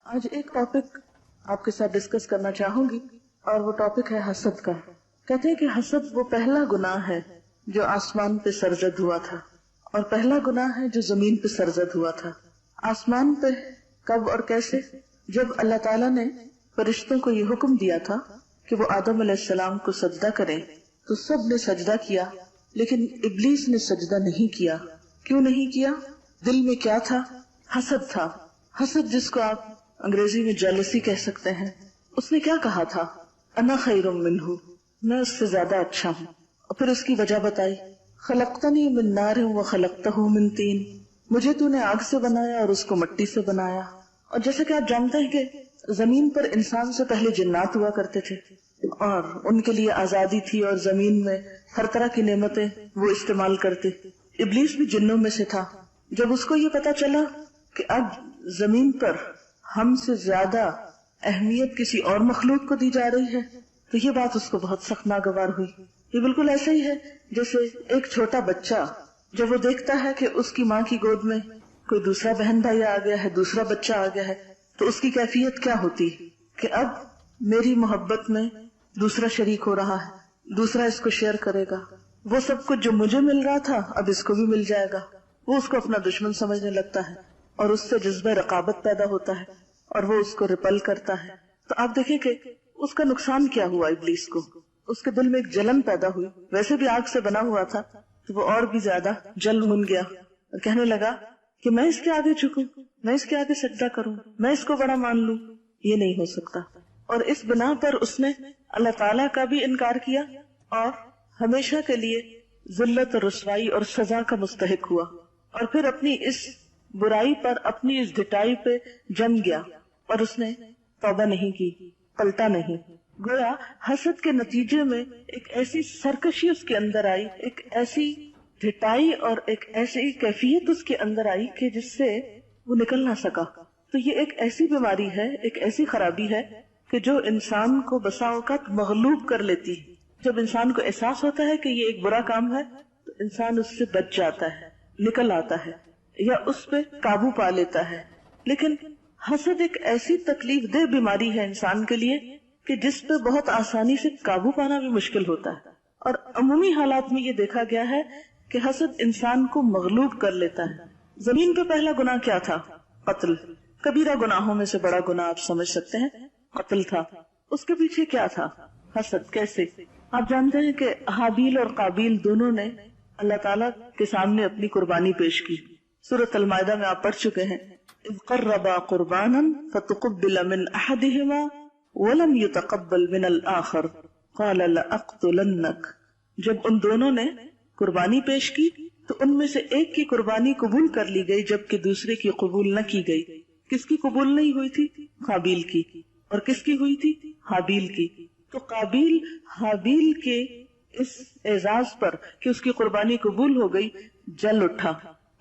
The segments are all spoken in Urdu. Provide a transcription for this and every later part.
آج ایک ٹاپک آپ کے ساتھ ڈسکس کرنا چاہوں گی اور وہ ٹاپک ہے حسد کا۔ کہتے ہیں کہ حسد وہ پہلا گناہ ہے جو آسمان پہ سرزد ہوا تھا اور پہلا گناہ ہے جو زمین پہ سرزد ہوا تھا۔ آسمان پہ کب اور کیسے؟ جب اللہ تعالیٰ نے فرشتوں کو یہ حکم دیا تھا کہ وہ آدم علیہ السلام کو سجدہ کریں تو سب نے سجدہ کیا، لیکن ابلیس نے سجدہ نہیں کیا۔ کیوں نہیں کیا؟ دل میں کیا تھا؟ حسد تھا۔ حسد جس کو آپ انگریزی میں جیلسی کہہ سکتے ہیں۔ اس نے کیا کہا تھا؟ انا خیر منہ، میں اس سے زیادہ اچھا ہوں۔ اور پھر اس کی وجہ بتائی، خلقتنی من نار وخلقتہ من طین، مجھے تو نے آگ سے بنایا اور اس کو مٹی سے بنایا۔ اور جیسا کہ آپ جانتے ہیں کہ زمین پر انسان سے پہلے جنات ہوا کرتے تھے اور ان کے لیے آزادی تھی اور زمین میں ہر طرح کی نعمتیں وہ استعمال کرتے۔ ابلیس بھی جنوں میں سے تھا۔ جب اس کو یہ پتا چلا کہ اب زمین پر ہم سے زیادہ اہمیت کسی اور مخلوق کو دی جا رہی ہے تو یہ بات اس کو بہت سخت ناگوار ہوئی۔ یہ بالکل ایسا ہی ہے جیسے ایک چھوٹا بچہ جب وہ دیکھتا ہے کہ اس کی ماں کی گود میں کوئی دوسرا بہن بھائی آ گیا ہے، دوسرا بچہ آ گیا ہے، تو اس کی کیفیت کیا ہوتی کہ اب میری محبت میں دوسرا شریک ہو رہا ہے، دوسرا اس کو شیئر کرے گا، وہ سب کچھ جو مجھے مل رہا تھا اب اس کو بھی مل جائے گا۔ وہ اس کو اپنا دشمن سمجھنے لگتا ہے اور اس سے جذبہ رقابت پیدا ہوتا ہے اور وہ اس کو ریپل کرتا ہے۔ تو آپ دیکھیں کہ اس کا نقصان کیا ہوا ابلیس کو۔ اس کے دل میں ایک جلن پیدا ہوئی، ویسے بھی آگ سے بنا ہوا تھا تو وہ اور بھی زیادہ جل بھن گیا اور کہنے لگا کہ میں اس کے آگے جھکوں، میں اس کے آگے سجدہ کروں، میں اس کو بڑا مان لوں۔ یہ نہیں ہو سکتا۔ اور اس بنا پر اس نے اللہ تعالیٰ کا بھی انکار کیا اور ہمیشہ کے لیے ذلت اور رسوائی اور سزا کا مستحق ہوا، اور پھر اپنی اس برائی پر، اپنی اس ڈٹائی پہ جم گیا اور اس نے توبہ نہیں کی، پلٹا نہیں۔ گویا حسد کے نتیجے میں ایک ایسی سرکشی اس کے اندر آئی، ایک ایسی ڈٹائی اور ایک ایسی کیفیت اس کے اندر آئی کہ جس سے وہ نکل نہ سکا۔ تو یہ ایک ایسی بیماری ہے، ایک ایسی خرابی ہے کہ جو انسان کو بسا اوقات مغلوب کر لیتی ہے۔ جب انسان کو احساس ہوتا ہے کہ یہ ایک برا کام ہے تو انسان اس سے بچ جاتا ہے، نکل آتا ہے یا اس پہ قابو پا لیتا ہے۔ لیکن حسد ایک ایسی تکلیف دہ بیماری ہے انسان کے لیے کہ جس پہ بہت آسانی سے قابو پانا بھی مشکل ہوتا ہے، اور عمومی حالات میں یہ دیکھا گیا ہے کہ حسد انسان کو مغلوب کر لیتا ہے۔ زمین پہ پہلا گناہ کیا تھا؟ قتل۔ کبیرہ گناہوں میں سے بڑا گناہ آپ سمجھ سکتے ہیں، قتل تھا۔ اس کے پیچھے کیا تھا؟ حسد۔ کیسے؟ آپ جانتے ہیں کہ حابیل اور قابیل دونوں نے اللہ تعالیٰ کے سامنے اپنی قربانی پیش کی۔ سورۃ المائدہ میں آپ پڑھ چکے ہیں، اذ قربا قربانا فتقبل من احدہما ولم يتقبل من الآخر قال لأقتلنک۔ جب ان دونوں نے قربانی پیش کی تو ان میں سے ایک کی قربانی قبول کر لی گئی جبکہ دوسرے کی قبول نہ کی گئی۔ کس کی قبول نہیں ہوئی تھی؟ قابیل کی۔ اور کس کی ہوئی تھی؟ حابیل کی۔ تو قابیل حابیل کے اس اعزاز پر کہ اس کی قربانی قبول ہو گئی جل اٹھا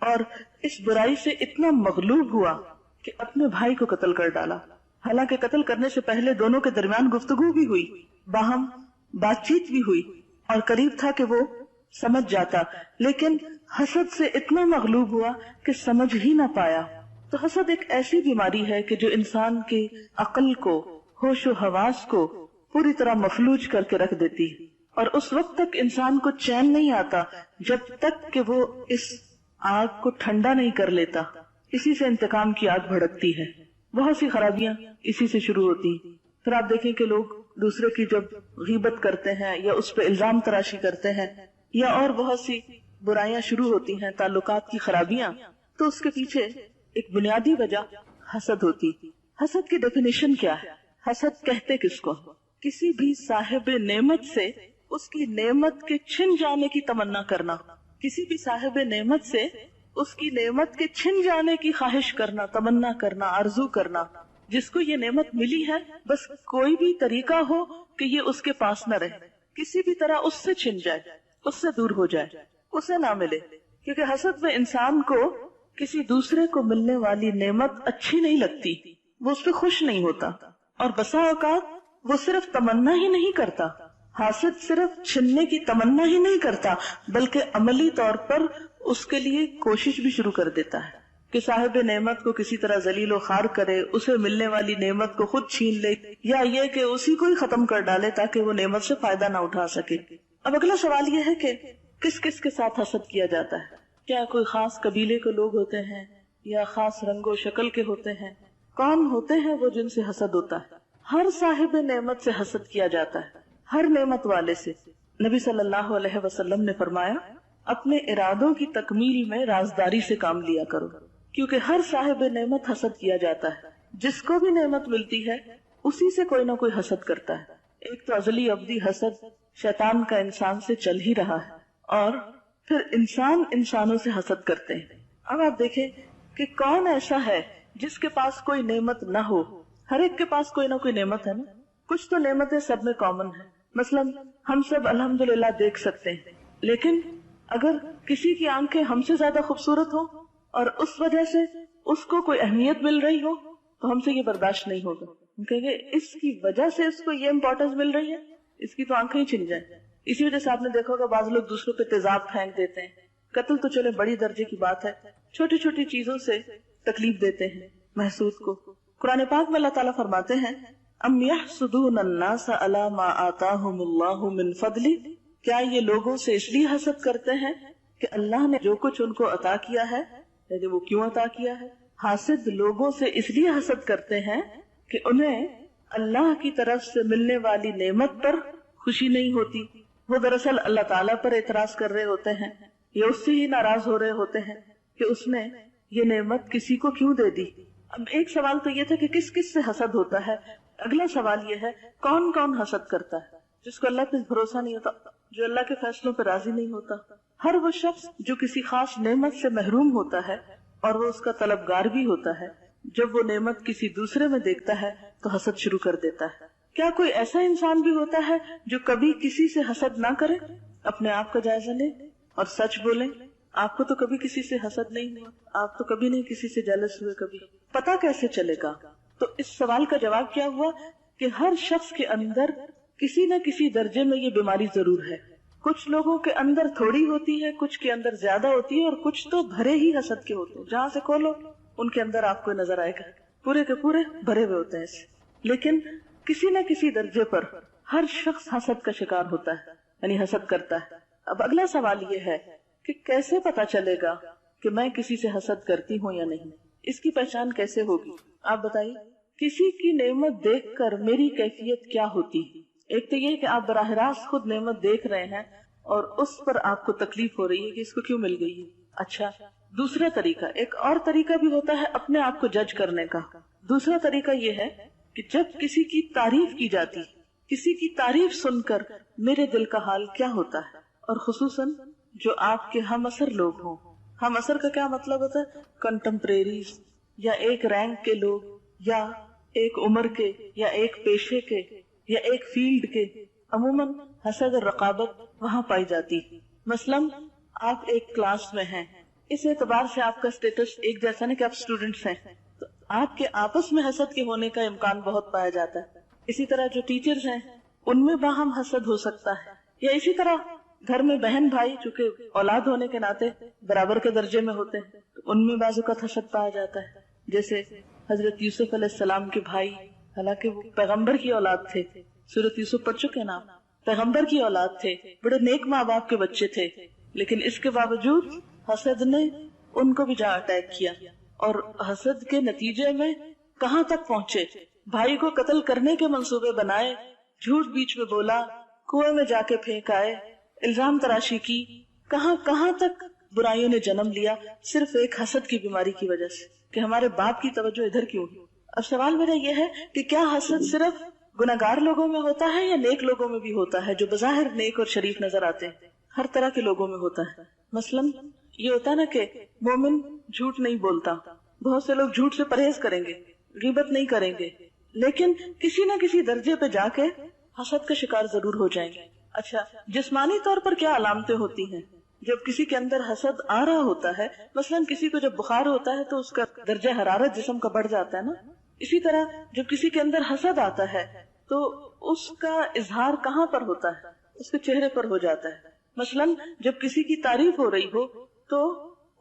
اور اس برائی سے اتنا مغلوب ہوا کہ اپنے بھائی کو قتل کر ڈالا۔ حالانکہ قتل کرنے سے پہلے دونوں کے درمیان گفتگو بھی ہوئی، باہم بات چیت بھی ہوئی اور قریب تھا کہ وہ سمجھ جاتا، لیکن حسد سے اتنا مغلوب ہوا کہ سمجھ ہی نہ پایا۔ تو حسد ایک ایسی بیماری ہے کہ جو انسان کے عقل کو، ہوش و حواس کو پوری طرح مفلوج کر کے رکھ دیتی، اور اس وقت تک انسان کو چین نہیں آتا جب تک کہ وہ اس آگ کو ٹھنڈا نہیں کر لیتا۔ اسی سے انتقام کی آگ بھڑکتی ہے۔ بہت سی خرابیاں اسی سے شروع ہوتی ہیں۔ پھر آپ دیکھیں کہ لوگ دوسرے کی جب غیبت کرتے ہیں یا اس پہ الزام تراشی کرتے ہیں یا اور بہت سی برائیاں شروع ہوتی ہیں، تعلقات کی خرابیاں، تو اس کے پیچھے ایک بنیادی وجہ حسد ہوتی۔ حسد کی ڈیفینیشن کیا ہے؟ حسد کہتے کس کو؟ کسی بھی صاحب نعمت سے اس کی نعمت کے چھن جانے کی تمنا کرنا، کسی بھی صاحب نعمت سے اس کی نعمت کے چھن جانے کی خواہش کرنا، تمنا کرنا، آرزو کرنا۔ جس کو یہ نعمت ملی ہے بس کوئی بھی طریقہ ہو کہ یہ اس کے پاس نہ رہے، کسی بھی طرح اس سے چھن جائے، اس سے دور ہو جائے، اسے نہ ملے۔ کیونکہ حسد میں انسان کو کسی دوسرے کو ملنے والی نعمت اچھی نہیں لگتی، وہ اس پہ خوش نہیں ہوتا، اور بسا اوقات وہ صرف تمنا ہی نہیں کرتا، حاسد صرف چھننے کی تمنا ہی نہیں کرتا بلکہ عملی طور پر اس کے لیے کوشش بھی شروع کر دیتا ہے کہ صاحب نعمت کو کسی طرح ذلیل و خوار کرے، اسے ملنے والی نعمت کو خود چھین لے، یا یہ کہ اسی کو ہی ختم کر ڈالے تاکہ وہ نعمت سے فائدہ نہ اٹھا سکے۔ اب اگلا سوال یہ ہے کہ کس کس کے ساتھ حسد کیا جاتا ہے؟ کیا کوئی خاص قبیلے کے لوگ ہوتے ہیں یا خاص رنگ و شکل کے ہوتے ہیں؟ کون ہوتے ہیں وہ جن سے حسد ہوتا ہے؟ ہر صاحب نعمت سے حسد کیا جاتا ہے، ہر نعمت والے سے۔ نبی صلی اللہ علیہ وسلم نے فرمایا اپنے ارادوں کی تکمیل میں رازداری سے کام لیا کرو، کیونکہ ہر صاحب نعمت حسد کیا جاتا ہے۔ جس کو بھی نعمت ملتی ہے اسی سے کوئی نہ کوئی حسد کرتا ہے۔ ایک تو ازلی ابدی حسد شیطان کا انسان سے چل ہی رہا ہے، اور پھر انسان انسانوں سے حسد کرتے ہیں۔ اب آپ دیکھیں کہ کون ایسا ہے جس کے پاس کوئی نعمت نہ ہو؟ ہر ایک کے پاس کوئی نہ کوئی نعمت ہے نا، کچھ تو نعمتیں سب میں کامن ہیں۔ مثلا ہم سب الحمدللہ دیکھ سکتے ہیں، لیکن اگر کسی کی آنکھیں ہم سے زیادہ خوبصورت ہوں اور اس وجہ سے اس کو کوئی اہمیت مل رہی ہو تو ہم سے یہ برداشت نہیں ہوگا، کہیں گے اس کی وجہ سے اس کو یہ امپورٹنس مل رہی ہے، اس کی تو آنکھیں ہی چھن جائیں۔ اسی وجہ سے آپ نے دیکھا ہوگا بعض لوگ دوسروں پہ تیزاب پھینک دیتے ہیں، قتل تو چلے بڑی درجے کی بات ہے، چھوٹی چھوٹی چیزوں سے تکلیف دیتے ہیں محسوس کو۔ قرآن پاک میں اللہ تعالیٰ فرماتے ہیں ام یحسدون الناس علی ما آتاہم اللہ من فضل، کیا یہ لوگوں سے اس لیے حسد کرتے ہیں کہ اللہ نے جو کچھ ان کو عطا کیا ہے، یعنی وہ کیوں عطا کیا ہے؟ حاسد لوگوں سے اس لیے حسد کرتے ہیں کہ انہیں اللہ کی طرف سے ملنے والی نعمت پر خوشی نہیں ہوتی، وہ دراصل اللہ تعالیٰ پر اعتراض کر رہے ہوتے ہیں یا اس سے ہی ناراض ہو رہے ہوتے ہیں کہ اس نے یہ نعمت کسی کو کیوں دے دی۔ اب ایک سوال تو یہ تھا کہ کس کس سے حسد ہوتا ہے، اگلا سوال یہ ہے کون کون حسد کرتا ہے؟ جس کو اللہ پہ بھروسہ نہیں ہوتا، جو اللہ کے فیصلوں پہ راضی نہیں ہوتا، ہر وہ شخص جو کسی خاص نعمت سے محروم ہوتا ہے اور وہ اس کا طلبگار بھی ہوتا ہے، جب وہ نعمت کسی دوسرے میں دیکھتا ہے تو حسد شروع کر دیتا ہے۔ کیا کوئی ایسا انسان بھی ہوتا ہے جو کبھی کسی سے حسد نہ کرے؟ اپنے آپ کا جائزہ لیں اور سچ بولیں، آپ کو تو کبھی کسی سے حسد نہیں ہوا، آپ تو کبھی نہیں کسی سے جیلس ہوئے، کبھی پتا کیسے چلے گا؟ تو اس سوال کا جواب کیا ہوا کہ ہر شخص کے اندر کسی نہ کسی درجے میں یہ بیماری ضرور ہے۔ کچھ لوگوں کے اندر تھوڑی ہوتی ہے، کچھ کے اندر زیادہ ہوتی ہے، اور کچھ تو بھرے ہی حسد کے ہوتے ہیں، جہاں سے کھولو ان کے اندر آپ کو نظر آئے گا پورے کے پورے بھرے ہوئے ہوتے ہیں۔ لیکن کسی نہ کسی درجے پر ہر شخص حسد کا شکار ہوتا ہے، یعنی حسد کرتا ہے۔ اب اگلا سوال یہ ہے کہ کیسے پتا چلے گا کہ میں کسی سے حسد کرتی ہوں یا نہیں؟ اس کی پہچان کیسے ہوگی؟ آپ بتائیے، کسی کی نعمت دیکھ کر میری کیفیت کیا ہوتی ہے؟ ایک تو یہ کہ آپ براہ راست خود نعمت دیکھ رہے ہیں اور اس پر آپ کو تکلیف ہو رہی ہے کہ اس کو کیوں مل گئی ہے۔ اچھا، دوسرا طریقہ، ایک اور طریقہ بھی ہوتا ہے اپنے آپ کو جج کرنے کا۔ دوسرا طریقہ یہ ہے کہ جب کسی کی تعریف کی جاتی، کسی کی تعریف سن کر میرے دل کا حال کیا ہوتا ہے، اور خصوصاً جو آپ کے ہم اثر لوگ ہوں۔ ہم اثر کا کیا مطلب ہوتا ہے؟ کنٹمپریریز، یا ایک رینک کے لوگ، یا ایک عمر کے، یا ایک پیشے کے، یا ایک فیلڈ کے۔ عموماً حسد اور رقابت وہاں پائی جاتی۔ مثلاً آپ ایک کلاس میں ہیں، اس اعتبار سے آپ کا اسٹیٹس ایک جیسا نہیں کہ آپ اسٹوڈنٹس ہیں، تو آپ کے آپس میں حسد کے ہونے کا امکان بہت پایا جاتا ہے۔ اسی طرح جو ٹیچرز ہیں ان میں باہم حسد ہو سکتا ہے، یا اسی طرح گھر میں بہن بھائی چونکہ اولاد ہونے کے ناطے برابر کے درجے میں ہوتے ہیں تو ان میں بعض اوقات حسد پایا جاتا ہے۔ جیسے حضرت یوسف علیہ السلام کے بھائی، حالانکہ وہ پیغمبر کی اولاد تھے، سورۃ یوسف پڑھ چکے نا، پیغمبر کی اولاد تھے، بڑے نیک ماں باپ کے بچے تھے، لیکن اس کے باوجود حسد نے ان کو بھی جا اٹیک کیا، اور حسد کے نتیجے میں کہاں تک پہنچے؟ بھائی کو قتل کرنے کے منصوبے بنائے، جھوٹ بیچ میں بولا، کنویں میں جا کے پھینک آئے، الزام تراشی کی، کہاں کہاں تک برائیوں نے جنم لیا، صرف ایک حسد کی بیماری کی وجہ سے کہ ہمارے باپ کی توجہ ادھر کیوں ہے۔ اب سوال میرا یہ ہے کہ کیا حسد صرف گناہگار لوگوں میں ہوتا ہے یا نیک لوگوں میں بھی ہوتا ہے جو بظاہر نیک اور شریف نظر آتے ہیں؟ ہر طرح کے لوگوں میں ہوتا ہے۔ مثلاً یہ ہوتا ہے نا کہ مومن جھوٹ نہیں بولتا، بہت سے لوگ جھوٹ سے پرہیز کریں گے، غیبت نہیں کریں گے، لیکن کسی نہ کسی درجے پہ جا کے حسد کا شکار ضرور ہو جائیں گے۔ اچھا، جسمانی طور پر کیا علامتیں ہوتی ہیں جب کسی کے اندر حسد آ رہا ہوتا ہے؟ مثلاً کسی کو جب بخار ہوتا ہے تو اس کا درجہ حرارت جسم کا بڑھ جاتا ہے نا، اسی طرح جب کسی کے اندر حسد آتا ہے تو اس کا اظہار کہاں پر ہوتا ہے؟ اس کے چہرے پر ہو جاتا ہے۔ مثلاً جب کسی کی تعریف ہو رہی ہو تو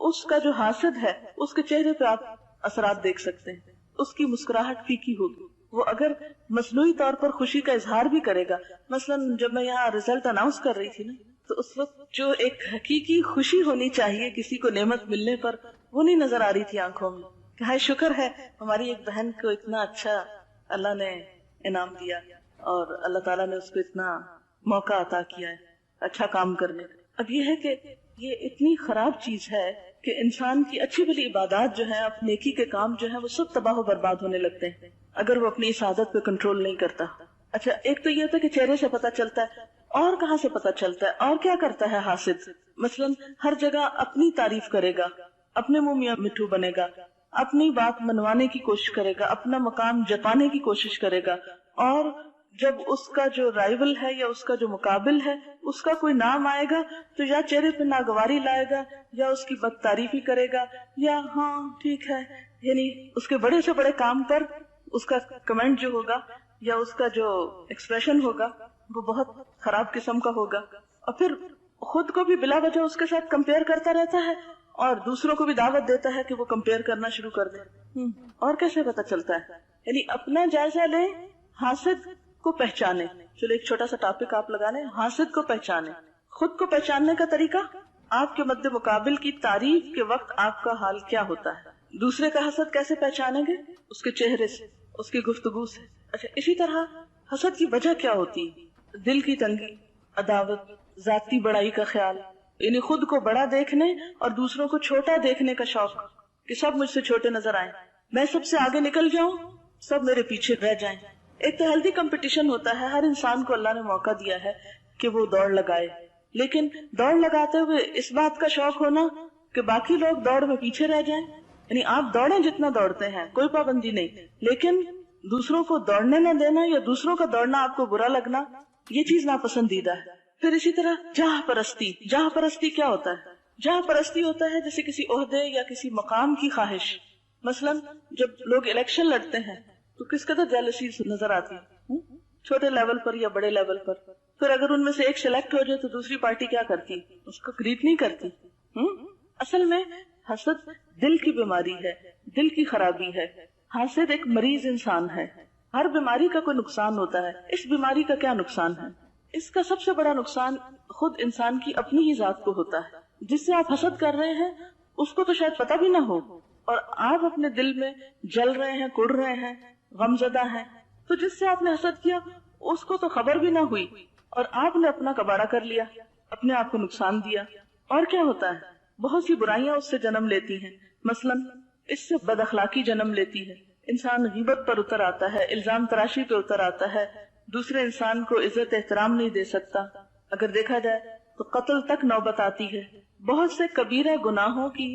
اس کا جو حاسد ہے اس کے چہرے پہ آپ اثرات دیکھ سکتے ہیں، اس کی مسکراہٹ پھیکی ہوگی، وہ اگر مصنوعی طور پر خوشی کا اظہار بھی کرے گا، مثلا جب میں یہاں رزلٹ اناؤنس کر رہی تھی نا، تو اس وقت جو ایک حقیقی خوشی ہونی چاہیے کسی کو نعمت ملنے پر، وہ نہیں نظر آ رہی تھی آنکھوں میں کہ ہائے شکر ہے ہماری ایک بہن کو اتنا اچھا اللہ نے انعام دیا اور اللہ تعالیٰ نے اس کو اتنا موقع عطا کیا ہے اچھا کام کرنے کا۔ اب یہ ہے کہ یہ اتنی خراب چیز ہے کہ انسان کی اچھی بھلی عبادات جو ہیں، اپنے نیکی کے کام جو ہیں، وہ سب تباہ و برباد ہونے لگتے ہیں اگر وہ اپنی اس عادت پہ کنٹرول نہیں کرتا۔ اچھا، ایک تو یہ ہوتا ہے کہ چہرے سے پتہ چلتا ہے، اور کہاں سے پتہ چلتا ہے، اور کیا کرتا ہے حاسد؟ مثلا ہر جگہ اپنی تعریف کرے گا، اپنے منہ میاں مٹھو بنے گا، اپنی بات منوانے کی کوشش کرے گا، اپنا مقام جتانے کی کوشش کرے گا، اور جب اس کا جو رائیول ہے یا اس کا جو مقابل ہے اس کا کوئی نام آئے گا تو یا چہرے پہ ناگواری لائے گا یا اس کی بد تعریفی کرے گا یا ہاں ٹھیک ہے، یعنی اس کے بڑے سے بڑے کام پر اس کا کمنٹ جو ہوگا یا اس کا جو ایکسپریشن ہوگا وہ بہت خراب قسم کا ہوگا، اور پھر خود کو بھی بلا وجہ اس کے ساتھ کمپیئر کرتا رہتا ہے اور دوسروں کو بھی دعوت دیتا ہے کہ وہ کمپیئر کرنا شروع کر دیں۔ اور کیسے پتہ چلتا ہے؟ یعنی اپنا جائزہ لیں، حاسد کو پہچانے۔ چلو ایک چھوٹا سا ٹاپک آپ لگا لیں، حاسد کو پہچانے۔ خود کو پہچاننے کا طریقہ، آپ کے مد مقابل کی تعریف کے وقت آپ کا حال کیا ہوتا ہے۔ دوسرے کا حسد کیسے پہچانیں گے؟ اس کے چہرے سے، اس کی گفتگو سے۔ اچھا، اسی طرح حسد کی وجہ کیا ہوتی ہے؟ دل کی تنگی، عداوت، ذاتی بڑائی کا خیال، یعنی خود کو بڑا دیکھنے اور دوسروں کو چھوٹا دیکھنے کا شوق کہ سب مجھ سے چھوٹے نظر آئیں، میں سب سے آگے نکل جاؤں، سب میرے پیچھے رہ جائیں۔ ایک تو ہیلدی کمپٹیشن ہوتا ہے، ہر انسان کو اللہ نے موقع دیا ہے کہ وہ دوڑ لگائے، لیکن دوڑ لگاتے ہوئے اس بات کا شوق ہونا کہ باقی لوگ دوڑ میں پیچھے رہ جائیں، یعنی آپ دوڑیں جتنا دوڑتے ہیں، کوئی پابندی نہیں، لیکن دوسروں کو دوڑنے نہ دینا یا دوسروں کا دوڑنا آپ کو برا لگنا، یہ چیز ناپسندیدہ ہے۔ پھر اسی طرح جاہ پرستی۔ جاہ پرستی کیا ہوتا ہے؟ جاہ پرستی ہوتا ہے جیسے کسی عہدے یا کسی مقام کی خواہش۔ مثلا جب لوگ الیکشن لڑتے ہیں تو کس قدر جیلسی نظر آتی ہے، چھوٹے لیول پر یا بڑے لیول پر۔ پھر اگر ان میں سے ایک سلیکٹ ہو جائے تو دوسری پارٹی کیا کرتی؟ اس کو گریٹ نہیں کرتی۔ اصل میں حسد دل کی بیماری ہے، دل کی خرابی ہے۔ حاسد ایک مریض انسان ہے۔ ہر بیماری کا کوئی نقصان ہوتا ہے، اس بیماری کا کیا نقصان ہے؟ اس کا سب سے بڑا نقصان خود انسان کی اپنی ہی ذات کو ہوتا ہے۔ جس سے آپ حسد کر رہے ہیں اس کو تو شاید پتہ بھی نہ ہو، اور آپ اپنے دل میں جل رہے ہیں، کڑ رہے ہیں، غمزدہ ہیں، تو جس سے آپ نے حسد کیا اس کو تو خبر بھی نہ ہوئی اور آپ نے اپنا کباڑہ کر لیا، اپنے آپ کو نقصان دیا۔ اور کیا ہوتا ہے؟ بہت سی برائیاں اس سے جنم لیتی ہیں۔ مثلا اس سے بد اخلاقی جنم لیتی ہے، انسان غیبت پر اتر آتا ہے، الزام تراشی پہ اتر آتا ہے، دوسرے انسان کو عزت احترام نہیں دے سکتا۔ اگر دیکھا جائے تو قتل تک نوبت آتی ہے۔ بہت سے کبیرہ گناہوں کی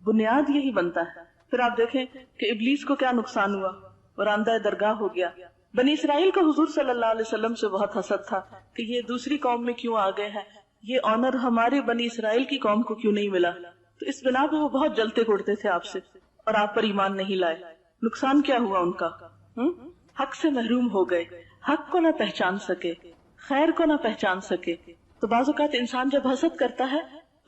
بنیاد یہی بنتا ہے۔ پھر آپ دیکھیں کہ ابلیس کو کیا نقصان ہوا، وراندہ درگاہ ہو گیا۔ بنی اسرائیل کو حضور صلی اللہ علیہ وسلم سے بہت حسد تھا کہ یہ دوسری قوم میں کیوں آ گئے ہیں، یہ آنر ہمارے بنی اسرائیل کی قوم کو کیوں نہیں ملا۔ تو اس بنا پہ وہ بہت جلتے کوڑتے تھے آپ سے اور آپ پر ایمان نہیں لائے۔ نقصان کیا ہوا ان کا؟ حق سے محروم ہو گئے، حق کو نہ پہچان سکے، خیر کو نہ پہچان سکے۔ تو بعض اوقات انسان جب حسد کرتا ہے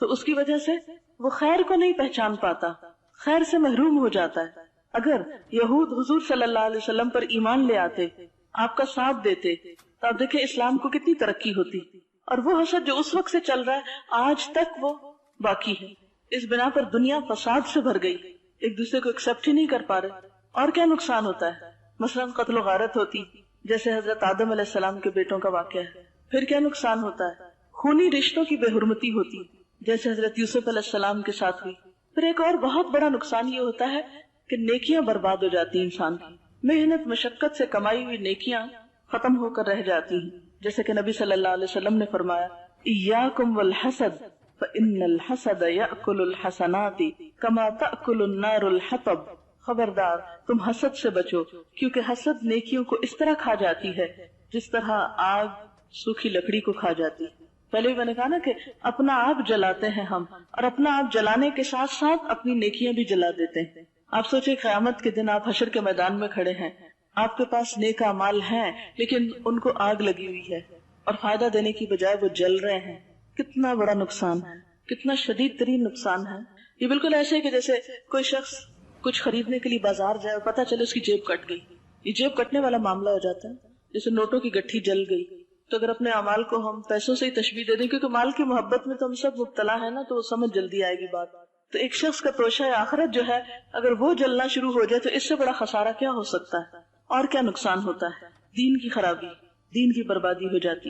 تو اس کی وجہ سے وہ خیر کو نہیں پہچان پاتا، خیر سے محروم ہو جاتا ہے۔ اگر یہود حضور صلی اللہ علیہ وسلم پر ایمان لے آتے، آپ کا ساتھ دیتے، تو آپ دیکھیں اسلام کو کتنی ترقی ہوتی۔ اور وہ حسد جو اس وقت سے چل رہا ہے آج تک وہ باقی ہے۔ اس بنا پر دنیا فساد سے بھر گئی، ایک دوسرے کو ایکسپٹ ہی نہیں کر پا رہے۔ اور کیا نقصان ہوتا ہے؟ مثلا قتل و غارت ہوتی، جیسے حضرت آدم علیہ السلام کے بیٹوں کا واقعہ ہے۔ پھر کیا نقصان ہوتا ہے؟ خونی رشتوں کی بے حرمتی ہوتی، جیسے حضرت یوسف علیہ السلام کے ساتھ ہوئی۔ پھر ایک اور بہت بڑا نقصان یہ ہوتا ہے کہ نیکیاں برباد ہو جاتی ہیں، انسان کی محنت مشقت سے کمائی ہوئی نیکیاں ختم ہو کر رہ جاتی ہیں، جیسے کہ نبی صلی اللہ علیہ وسلم نے فرمایا ایاکم والحسد فإن الحسد یأکل الحسنات کما تأکل النار الحطب۔ خبردار تم حسد سے بچو، کیونکہ حسد نیکیوں کو اس طرح کھا جاتی ہے جس طرح آگ سوکھی لکڑی کو کھا جاتی ہے۔ پہلے بھی میں نے کہا نا کہ اپنا آپ جلاتے ہیں ہم، اور اپنا آپ جلانے کے ساتھ ساتھ اپنی نیکیاں بھی جلا دیتے ہیں۔ آپ سوچیں قیامت کے دن آپ حشر کے میدان میں کھڑے ہیں، آپ کے پاس نیک اعمال ہیں لیکن ان کو آگ لگی ہوئی ہے اور فائدہ دینے کی بجائے وہ جل رہے ہیں۔ کتنا بڑا نقصان ہے، کتنا شدید ترین نقصان ہے۔ یہ بالکل ایسے ہے کہ جیسے کوئی شخص کچھ خریدنے کے لیے بازار جائے اور پتا چلے اس کی جیب کٹ گئی. یہ جیب کٹنے والا معاملہ ہو جاتا ہے. جیسے نوٹوں کی گٹھی جل گئی، تو اگر اپنے اعمال کو ہم پیسوں سے ہی تشبیہ دے دیں، کیونکہ مال کی محبت میں تو ہم سب مبتلا ہے نا، تو وہ سمجھ جلدی آئے گی بات. تو ایک شخص کا توشہ آخرت جو ہے اگر وہ جلنا شروع ہو جائے تو اس سے بڑا خسارہ کیا ہو سکتا ہے، اور کیا نقصان ہوتا ہے. دین کی خرابی، دین کی بربادی ہو جاتی.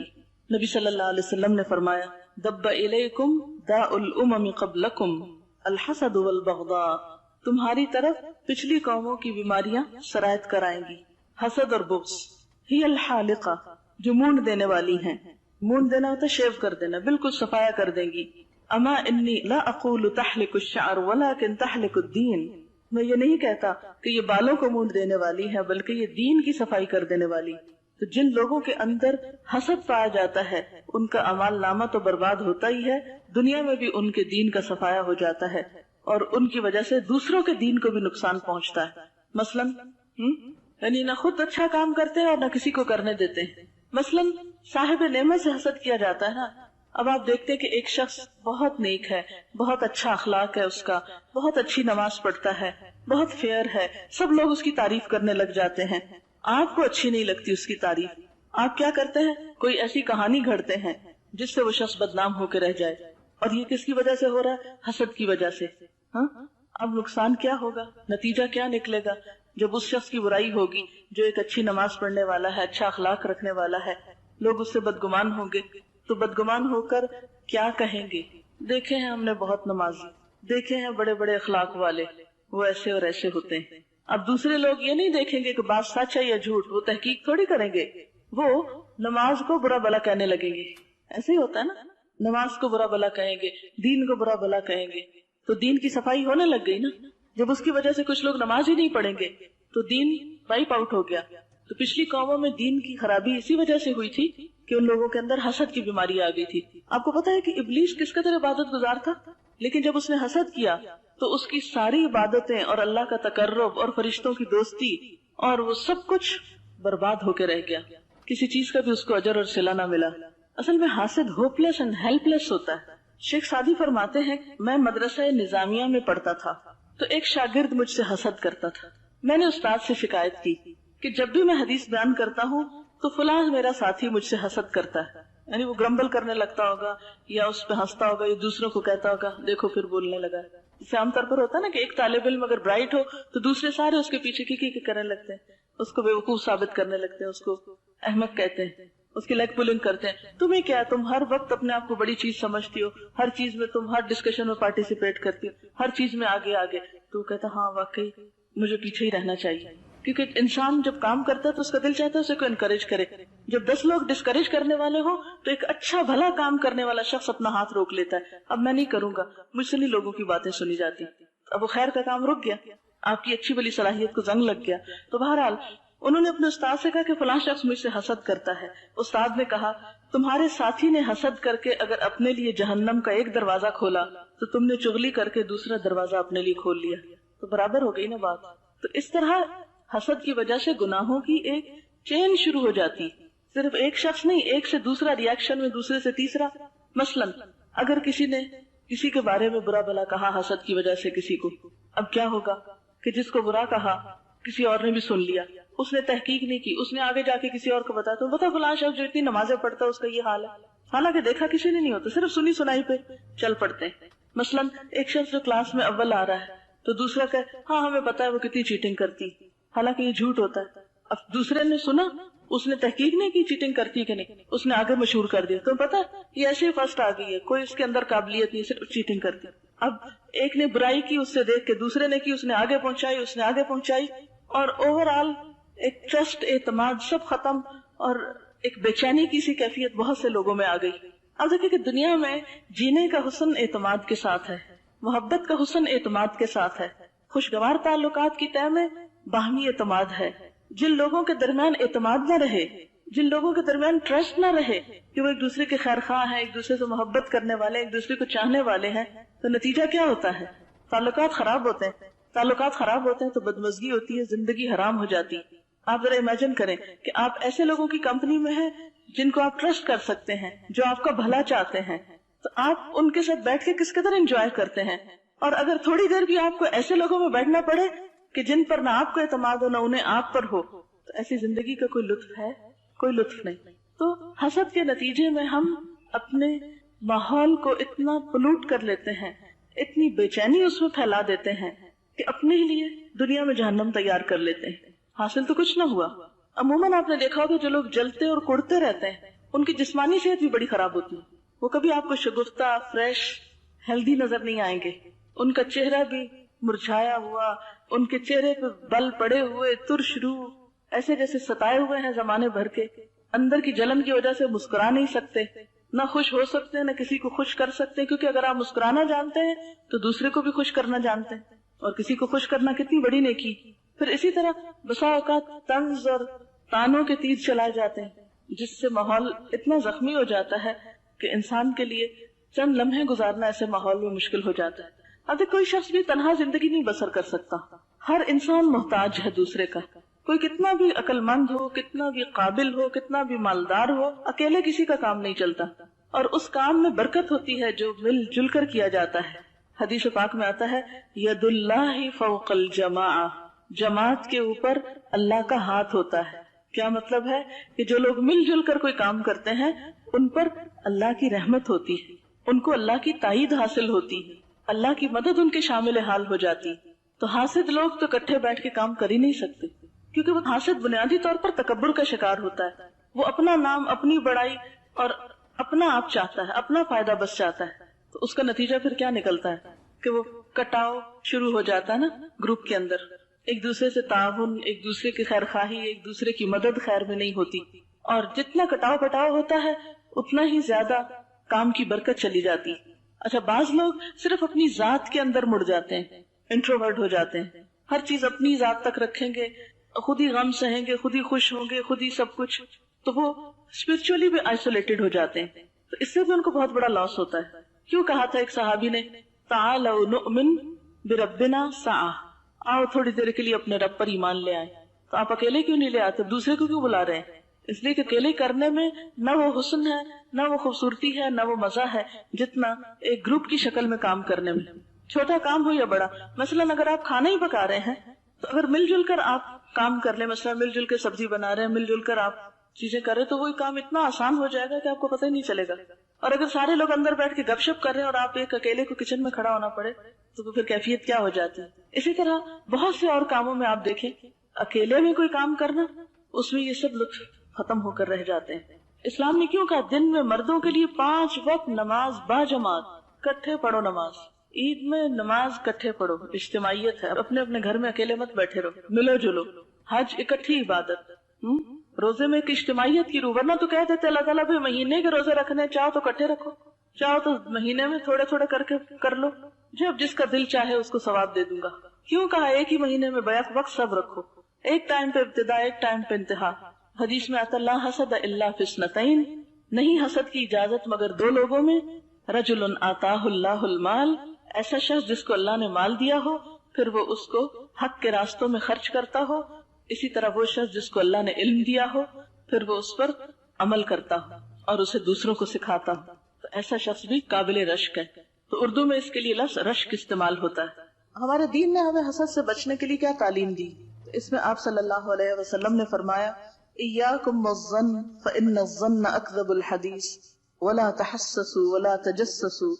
نبی صلی اللہ علیہ وسلم نے فرمایا دب الیکم داء الامم قبلکم الحسد والبغضاء، تمہاری طرف پچھلی قوموں کی بیماریاں سرایت کرائیں گی، حسد اور بغض. ہی الحالقہ، جو مونڈ دینے والی ہیں. مونڈ دینا ہوتا ہے شیو کر دینا، بالکل صفایا کر دیں گی. اما انی لا اقول تحلق الشعر ولكن تحلق الدین، میں یہ نہیں کہتا کہ یہ بالوں کو مونڈ دینے والی ہے، بلکہ یہ دین کی صفائی کر دینے والی. تو جن لوگوں کے اندر حسد پایا جاتا ہے ان کا اعمال نامہ تو برباد ہوتا ہی ہے، دنیا میں بھی ان کے دین کا صفایا ہو جاتا ہے، اور ان کی وجہ سے دوسروں کے دین کو بھی نقصان پہنچتا ہے. مثلاً یعنی نہ خود اچھا کام کرتے ہیں اور نہ کسی کو کرنے دیتے ہیں. مثلاً صاحب نعمت سے حسد کیا جاتا ہے نا. اب آپ دیکھتے ہیں کہ ایک شخص بہت نیک ہے، بہت اچھا اخلاق ہے اس کا، بہت اچھی نماز پڑھتا ہے، بہت فیئر ہے، سب لوگ اس کی تعریف کرنے لگ جاتے ہیں. آپ کو اچھی نہیں لگتی اس کی تعریف. آپ کیا کرتے ہیں؟ کوئی ایسی کہانی گھڑتے ہیں جس سے وہ شخص بدنام ہو کے رہ جائے. اور یہ کس کی وجہ سے ہو رہا ہے؟ حسد کی وجہ سے. ہاں، اب نقصان کیا ہوگا، نتیجہ کیا نکلے گا جب اس شخص کی برائی ہوگی جو ایک اچھی نماز پڑھنے والا ہے، اچھا اخلاق رکھنے والا ہے. لوگ اس سے بدگمان ہوں گے تو بدگمان ہو کر کیا کہیں گے؟ دیکھے ہیں ہم نے بہت نمازی، دیکھے ہیں بڑے بڑے اخلاق والے، وہ ایسے اور ایسے ہوتے ہیں. اب دوسرے لوگ یہ نہیں دیکھیں گے کہ بات سچ ہے یا جھوٹ، وہ تحقیق تھوڑی کریں گے، وہ نماز کو برا بلا کہنے لگیں گے. ایسے ہی ہوتا ہے نا، نماز کو برا بلا کہیں گے، دین کو برا بلا کہیں گے، تو دین کی صفائی ہونے لگ گئی نا. جب اس کی وجہ سے کچھ لوگ نماز ہی نہیں پڑھیں گے تو دین وائپ آؤٹ ہو گیا. تو پچھلی قوموں میں دین کی خرابی اسی وجہ سے ہوئی تھی کہ ان لوگوں کے اندر حسد کی بیماری آ گئی تھی. آپ کو پتا ہے کہ ابلیس کس قدر عبادت گزار تھا، لیکن جب اس نے حسد کیا تو اس کی ساری عبادتیں اور اللہ کا تقرب اور فرشتوں کی دوستی اور وہ سب کچھ برباد ہو کے رہ گیا. کسی چیز کا بھی اس کو اجر اور صلہ نہ ملا. اصل میں حاسد ہوپلیس اینڈ ہیلپ لیس ہوتا ہے. شیخ سعدی فرماتے ہیں میں مدرسہ نظامیہ میں پڑھتا تھا تو ایک شاگرد مجھ سے حسد کرتا تھا. میں نے استاد سے شکایت کی کہ جب بھی میں حدیث بیان کرتا ہوں تو فلاں میرا ساتھی مجھ سے حسد کرتا ہے. یعنی وہ گرمبل کرنے لگتا ہوگا یا اس پہ ہنستا ہوگا یا دوسروں کو کہتا ہوگا دیکھو پھر بولنے لگا. جیسے عام طور پر ہوتا ہے نا کہ ایک طالب علم اگر برائٹ ہو تو دوسرے سارے اس کے پیچھے کی کرنے لگتے ہیں، اس کو بیوقوف ثابت کرنے لگتے ہیں، اس کو احمق کہتے ہیں، اس کی لیگ پولنگ کرتے ہیں. تمہیں کیا، تم ہر وقت اپنے آپ کو بڑی چیز سمجھتی ہو، ہر چیز میں تم ہر ڈسکشن میں پارٹیسپیٹ کرتی ہو، ہر چیز میں آگے آگے. تو کہتا ہاں واقعی مجھے پیچھے ہی رہنا چاہیے. کیونکہ انسان جب کام کرتا ہے تو اس کا دل چاہتا ہے اسے کو انکریج کرے. جب 10 لوگ ڈسکریج کرنے والے ہو تو ایک اچھا بھلا کام کرنے والا شخص اپنا ہاتھ روک لیتا ہے، اب میں نہیں کروں گا، مجھ سے نہیں لوگوں کی باتیں سنی جاتی. اب وہ خیر کا کام رک گیا، آپ کی اچھی بلی صلاحیت کو زنگ لگ گیا. تو بہرحال انہوں نے اپنے استاد سے کہا کہ فلاں شخص مجھ سے حسد کرتا ہے. استاد نے کہا تمہارے ساتھی نے حسد کر کے اگر اپنے لیے جہنم کا ایک دروازہ کھولا تو تم نے چغلی کر کے دوسرا دروازہ اپنے لیے کھول لیا. تو برابر ہو گئی نا بات. تو اس طرح حسد کی وجہ سے گناہوں کی ایک چین شروع ہو جاتی. صرف ایک شخص نہیں، ایک سے دوسرا ریاکشن میں، دوسرے سے تیسرا. مثلا اگر کسی نے کسی کے بارے میں برا بلا کہا حسد کی وجہ سے کسی کو، اب کیا ہوگا کہ جس کو برا کہا کسی اور نے بھی سن لیا، اس نے تحقیق نہیں کی، اس نے آگے جا کے کسی اور کو بتایا تو بتا فلاں شخص جو اتنی نمازیں پڑھتا ہے اس کا یہ حال ہے، حالانکہ دیکھا کسی نے نہیں ہوتا، صرف سنی سنائی پہ چل پڑتے ہیں. مثلا ایک شخص جو کلاس میں اول آ رہا ہے تو دوسرا کہے ہاں ہمیں پتا ہے وہ کتنی چیٹنگ کرتی، حالانکہ یہ جھوٹ ہوتا ہے. اب دوسرے نے سنا، اس نے تحقیق نہیں کی چیٹنگ کرتی کہ نہیں، اس نے آگے مشہور کر دیا. تو پتا یہ ایسے ہی فرسٹ آ گئی ہے، کوئی اس کے اندر قابلیت نہیں، صرف چیٹنگ کرتی. اب ایک نے برائی کی اس سے دیکھ کے، دوسرے نے کی، اس نے آگے پہنچائی، اس نے آگے پہنچائی، اور اوور آل ایک ٹرسٹ، اعتماد سب ختم، اور ایک بے چینی کی سی کیفیت بہت سے لوگوں میں آ گئی. اب دیکھیں کہ دنیا میں جینے کا حسن اعتماد کے ساتھ ہے، محبت کا حسن اعتماد کے ساتھ ہے، خوشگوار تعلقات کی طے میں باہمی اعتماد ہے. جن لوگوں کے درمیان اعتماد نہ رہے، جن لوگوں کے درمیان ٹرسٹ نہ رہے کہ وہ ایک دوسرے کے خیر خواہ ہیں، ایک دوسرے سے محبت کرنے والے، ایک دوسرے کو چاہنے والے ہیں، تو نتیجہ کیا ہوتا ہے؟ تعلقات خراب ہوتے ہیں. تعلقات خراب ہوتے ہیں تو بدمزگی ہوتی ہے، زندگی حرام ہو جاتی. آپ ذرا امیجن کریں کہ آپ ایسے لوگوں کی کمپنی میں ہیں جن کو آپ ٹرسٹ کر سکتے ہیں، جو آپ کا بھلا چاہتے ہیں، تو آپ ان کے ساتھ بیٹھ کے کس قدر انجوائے کرتے ہیں، اور اگر تھوڑی دیر بھی آپ کو ایسے لوگوں میں بیٹھنا پڑے کہ جن پر نہ آپ کو اعتماد ہو نہ انہیں آپ پر ہو، تو ایسی زندگی کا کوئی لطف ہے؟ کوئی لطف نہیں. تو حسد کے نتیجے میں ہم اپنے ماحول کو اتنا پلوٹ کر لیتے ہیں، اتنی بے چینی اس میں پھیلا دیتے ہیں کہ اپنے لیے دنیا میں جہنم تیار کر لیتے ہیں. حاصل تو کچھ نہ ہوا. عموماً آپ نے دیکھا ہوگا جو لوگ جلتے اور کڑتے رہتے ہیں ان کی جسمانی صحت بھی بڑی خراب ہوتی ہے. وہ کبھی آپ کو شگفتہ، فریش، ہیلدی نظر نہیں آئیں گے. ان کا چہرہ بھی مرجھایا ہوا، ان کے چہرے پہ بل پڑے ہوئے، ترش روح، ایسے جیسے ستائے ہوئے ہیں زمانے بھر کے. اندر کی جلن کی وجہ سے مسکرا نہیں سکتے، نہ خوش ہو سکتے نہ کسی کو خوش کر سکتے، کیونکہ اگر آپ مسکرانا جانتے ہیں تو دوسرے کو بھی خوش کرنا جانتے ہیں، اور کسی کو خوش کرنا کتنی بڑی نیکی. پھر اسی طرح بسا اوقات طنز اور تانوں کے تیر چلائے جاتے ہیں، جس سے ماحول اتنا زخمی ہو جاتا ہے کہ انسان کے لیے چند لمحے گزارنا ایسے ماحول میں مشکل ہو جاتا ہے. اب کوئی شخص بھی تنہا زندگی نہیں بسر کر سکتا. ہر انسان محتاج ہے دوسرے کا. کوئی کتنا بھی عقل مند ہو، کتنا بھی قابل ہو، کتنا بھی مالدار ہو، اکیلے کسی کا کام نہیں چلتا. اور اس کام میں برکت ہوتی ہے جو مل جل کر کیا جاتا ہے. حدیث پاک میں آتا ہے ید اللہ فوق الجماع، جماعت کے اوپر اللہ کا ہاتھ ہوتا ہے. کیا مطلب ہے؟ کہ جو لوگ مل جل کر کوئی کام کرتے ہیں ان پر اللہ کی رحمت ہوتی ہے، ان کو اللہ کی تائید حاصل ہوتی ہے، اللہ کی مدد ان کے شامل حال ہو جاتی. تو حاسد لوگ تو اکٹھے بیٹھ کے کام کر ہی نہیں سکتے، کیونکہ وہ حاسد بنیادی طور پر تکبر کا شکار ہوتا ہے. وہ اپنا نام، اپنی بڑائی اور اپنا آپ چاہتا ہے، اپنا فائدہ بس چاہتا ہے. تو اس کا نتیجہ پھر کیا نکلتا ہے کہ وہ کٹاؤ شروع ہو جاتا ہے نا گروپ کے اندر. ایک دوسرے سے تعاون، ایک دوسرے کی خیر خواہی، ایک دوسرے کی مدد خیر میں نہیں ہوتی. اور جتنا کٹاؤ پٹاؤ ہوتا ہے اتنا ہی زیادہ کام کی برکت چلی جاتی. اچھا، بعض لوگ صرف اپنی ذات کے اندر مڑ جاتے ہیں، انٹروورٹ ہو جاتے ہیں، ہر چیز اپنی ذات تک رکھیں گے، خود ہی غم سہیں گے، خود ہی خوش ہوں گے، خود ہی سب کچھ. تو وہ اسپرچولی بھی آئسولیٹڈ ہو جاتے ہیں. تو اس سے بھی ان کو بہت بڑا لاس ہوتا ہے. کیوں کہا تھا ایک صحابی نے تعالوا نؤمن بربنا ساعہ، آؤ تھوڑی دیر کے لیے اپنے رب پر ایمان لے آئے. تو آپ اکیلے کیوں نہیں لے آتے؟ دوسرے کو کیوں بلا رہے ہیں؟ اس لیے کہ اکیلے کرنے میں نہ وہ حسن ہے، نہ وہ خوبصورتی ہے، نہ وہ مزہ ہے جتنا ایک گروپ کی شکل میں کام کرنے میں. چھوٹا کام ہو یا بڑا، مثلاً اگر آپ کھانا ہی پکا رہے ہیں تو اگر مل جل کر آپ کام کر لیں، مثلا مل جل کے سبزی بنا رہے ہیں، مل جل کر آپ چیزیں کر رہے ہیں، تو وہی کام اتنا آسان ہو جائے گا کہ آپ کو پتہ ہی نہیں چلے گا. اور اگر سارے لوگ اندر بیٹھ کے گپ شپ کر رہے ہیں اور آپ ایک اکیلے کو کچن میں کھڑا ہونا پڑے تو پھر کیفیت کیا ہو جاتی ہے. اسی طرح بہت سے اور کاموں میں آپ دیکھیں، اکیلے میں کوئی کام کرنا، اس میں یہ سب لطف ختم ہو کر رہ جاتے ہیں. اسلام نے کیوں کہا دن میں مردوں کے لیے 5 وقت نماز با جماعت، کٹھے پڑھو نماز. عید میں نماز کٹھے پڑھو، اجتماعیت ہے. اپنے اپنے گھر میں اکیلے مت بیٹھے رہو، ملو جلو. حج اکٹھی عبادت، روزے میں ایک اجتماعیت کی روح. ورنہ تو کہہ دیتے اللہ تعالیٰ بھی مہینے کے روزے رکھنے، چاہو تو کٹھے رکھو، چاہو تو مہینے میں تھوڑے تھوڑے کر کے کر لو، جب جس کا دل چاہے اس کو ثواب دے دوں گا. کیوں کہا ایک ہی مہینے میں بیک وقت سب رکھو، ایک ٹائم پہ ابتدا، ایک ٹائم پہ انتہا. حدیث میں آتا لا حسد الا فی اثنتین، نہیں حسد کی اجازت مگر 2 لوگوں میں. رجل آتاہ اللہ المال، ایسا شخص جس کو اللہ نے مال دیا ہو پھر وہ اس کو حق کے راستوں میں خرچ کرتا ہو. اسی طرح وہ شخص جس کو اللہ نے علم دیا ہو پھر وہ اس پر عمل کرتا ہو اور اسے دوسروں کو سکھاتا ہو، تو ایسا شخص بھی قابل رشک ہے. تو اردو میں اس کے لیے لفظ رشک استعمال ہوتا ہے. ہمارے دین نے ہمیں حسد سے بچنے کے لیے کیا تعلیم دی؟ اس میں آپ صلی اللہ علیہ وسلم نے فرمایا ایاکم والظن فإن الظن اکذب الحدیث ولا تحسسوا ولا تجسسوا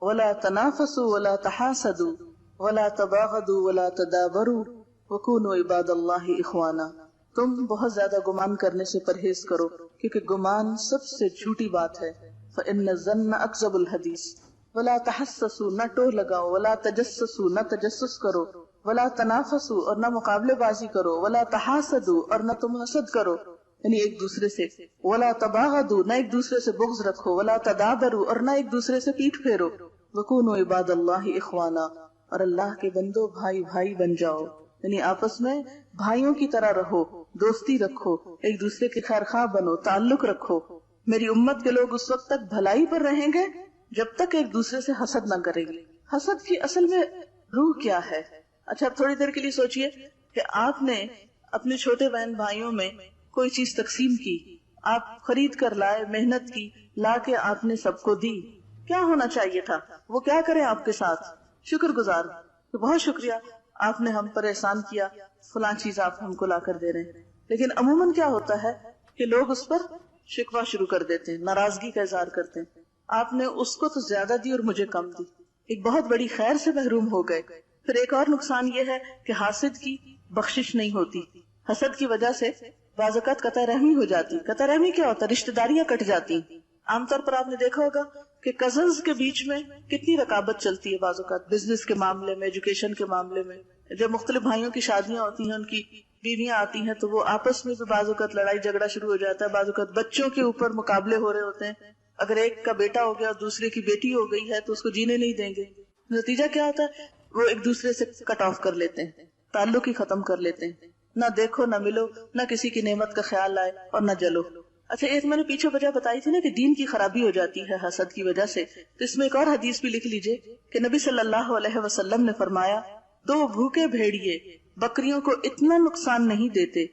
ولا تنافسوا ولا تحاسدوا ولا تباغضوا ولا تدابروا وکونوا عباد اللہ اخوانا. تم بہت زیادہ گمان کرنے سے پرہیز کرو کیونکہ گمان سب سے جھوٹی بات ہے. فإن الظن اکذب الحدیث ولا تحسسوا، نہ ٹوہ لگاؤ، ولا تجسسوا، نہ تجسس کرو، ولا تنافسوا، اور نہ مقابلے بازی کرو، ولا تحاسدوا، اور نہ تم حسد کرو یعنی ایک دوسرے سے، ولا تباغضوا، نہ ایک دوسرے سے بغض رکھو، ولا تدابروا، اور نہ ایک دوسرے سے پیٹھ پھیرو. وکونوا عباد اللہ اخوانا، اور اللہ کے بندو بھائی بھائی بن جاؤ یعنی آپس میں بھائیوں کی طرح رہو، دوستی رکھو، ایک دوسرے کے خیر خواہ بنو، تعلق رکھو. میری امت کے لوگ اس وقت تک بھلائی پر رہیں گے جب تک ایک دوسرے سے حسد نہ کریں گے. حسد کی اصل میں روح کیا ہے؟ اچھا تھوڑی دیر کے لیے سوچئے کہ آپ نے اپنے چھوٹے بہن بھائیوں میں کوئی چیز تقسیم کی، آپ خرید کر لائے، محنت کی، لا کے آپ نے سب کو دی. کیا ہونا چاہیے تھا؟ وہ کیا کریں آپ کے ساتھ؟ شکر گزار کہ بہت شکریہ آپ نے ہم پر احسان کیا، فلاں چیز آپ ہم کو لا کر دے رہے ہیں. لیکن عموماً کیا ہوتا ہے کہ لوگ اس پر شکوہ شروع کر دیتے ہیں، ناراضگی کا اظہار کرتے ہیں. آپ نے اس کو تو زیادہ دی اور مجھے کم دی، ایک بہت بڑی خیر سے محروم ہو گئے. پھر ایک اور نقصان یہ ہے کہ حاسد کی بخشش نہیں ہوتی. حسد کی وجہ سے بعض اوقات قطع رحمی ہو جاتی. قطع رحمی کیا ہوتا ہے؟ رشتہ داریاں کٹ جاتی. عام طور پر آپ نے دیکھا ہوگا کہ کزنز کے بیچ میں کتنی رقابت چلتی ہے بعض اوقات، بزنس کے معاملے میں، ایجوکیشن کے معاملے میں. جب مختلف بھائیوں کی شادیاں ہوتی ہیں، ان کی بیویاں آتی ہیں، تو وہ آپس میں بھی بعض اوقات لڑائی جھگڑا شروع ہو جاتا ہے. بعض اوقات بچوں کے اوپر مقابلے ہو رہے ہوتے ہیں. اگر ایک کا بیٹا ہو گیا اور دوسرے کی بیٹی ہو گئی ہے تو اس کو جینے نہیں دیں گے. نتیجہ کیا ہوتا ہے؟ وہ ایک دوسرے سے کٹ آف کر لیتے ہیں، تعلق ہی ختم کر لیتے ہیں. نہ دیکھو نہ ملو، نہ کسی کی نعمت کا خیال آئے اور نہ جلو. اچھا، ایک میں نے پیچھے وجہ بتائی تھی نا کہ دین کی خرابی ہو جاتی ہے حسد کی وجہ سے، تو اس میں ایک اور حدیث بھی لکھ لیجئے کہ نبی صلی اللہ علیہ وسلم نے فرمایا، 2 بھوکے بھیڑیے بکریوں کو اتنا نقصان نہیں دیتے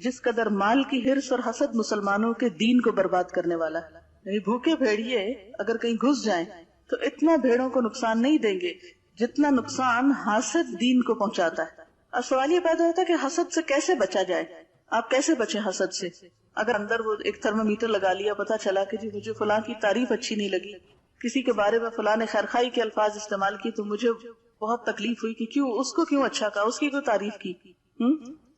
جس قدر مال کی حرص اور حسد مسلمانوں کے دین کو برباد کرنے والا ہے. یعنی بھوکے بھیڑیے اگر کہیں گھس جائیں تو اتنا بھیڑوں کو نقصان نہیں دیں گے جتنا نقصان حسد دین کو پہنچاتا ہے. اب سوال یہ پیدا ہوتا ہے کہ حسد سے کیسے بچا جائے؟ آپ کیسے بچیں حسد سے؟ اگر اندر وہ ایک تھرمامیٹر لگا لیا، پتا چلا کہ جی مجھے فلاں کی تعریف اچھی نہیں لگی، کسی کے بارے میں فلاں نے خیرخائی کے الفاظ استعمال کی تو مجھے بہت تکلیف ہوئی کہ اس کو کیوں اچھا کہا، اس کی کیوں تعریف کی.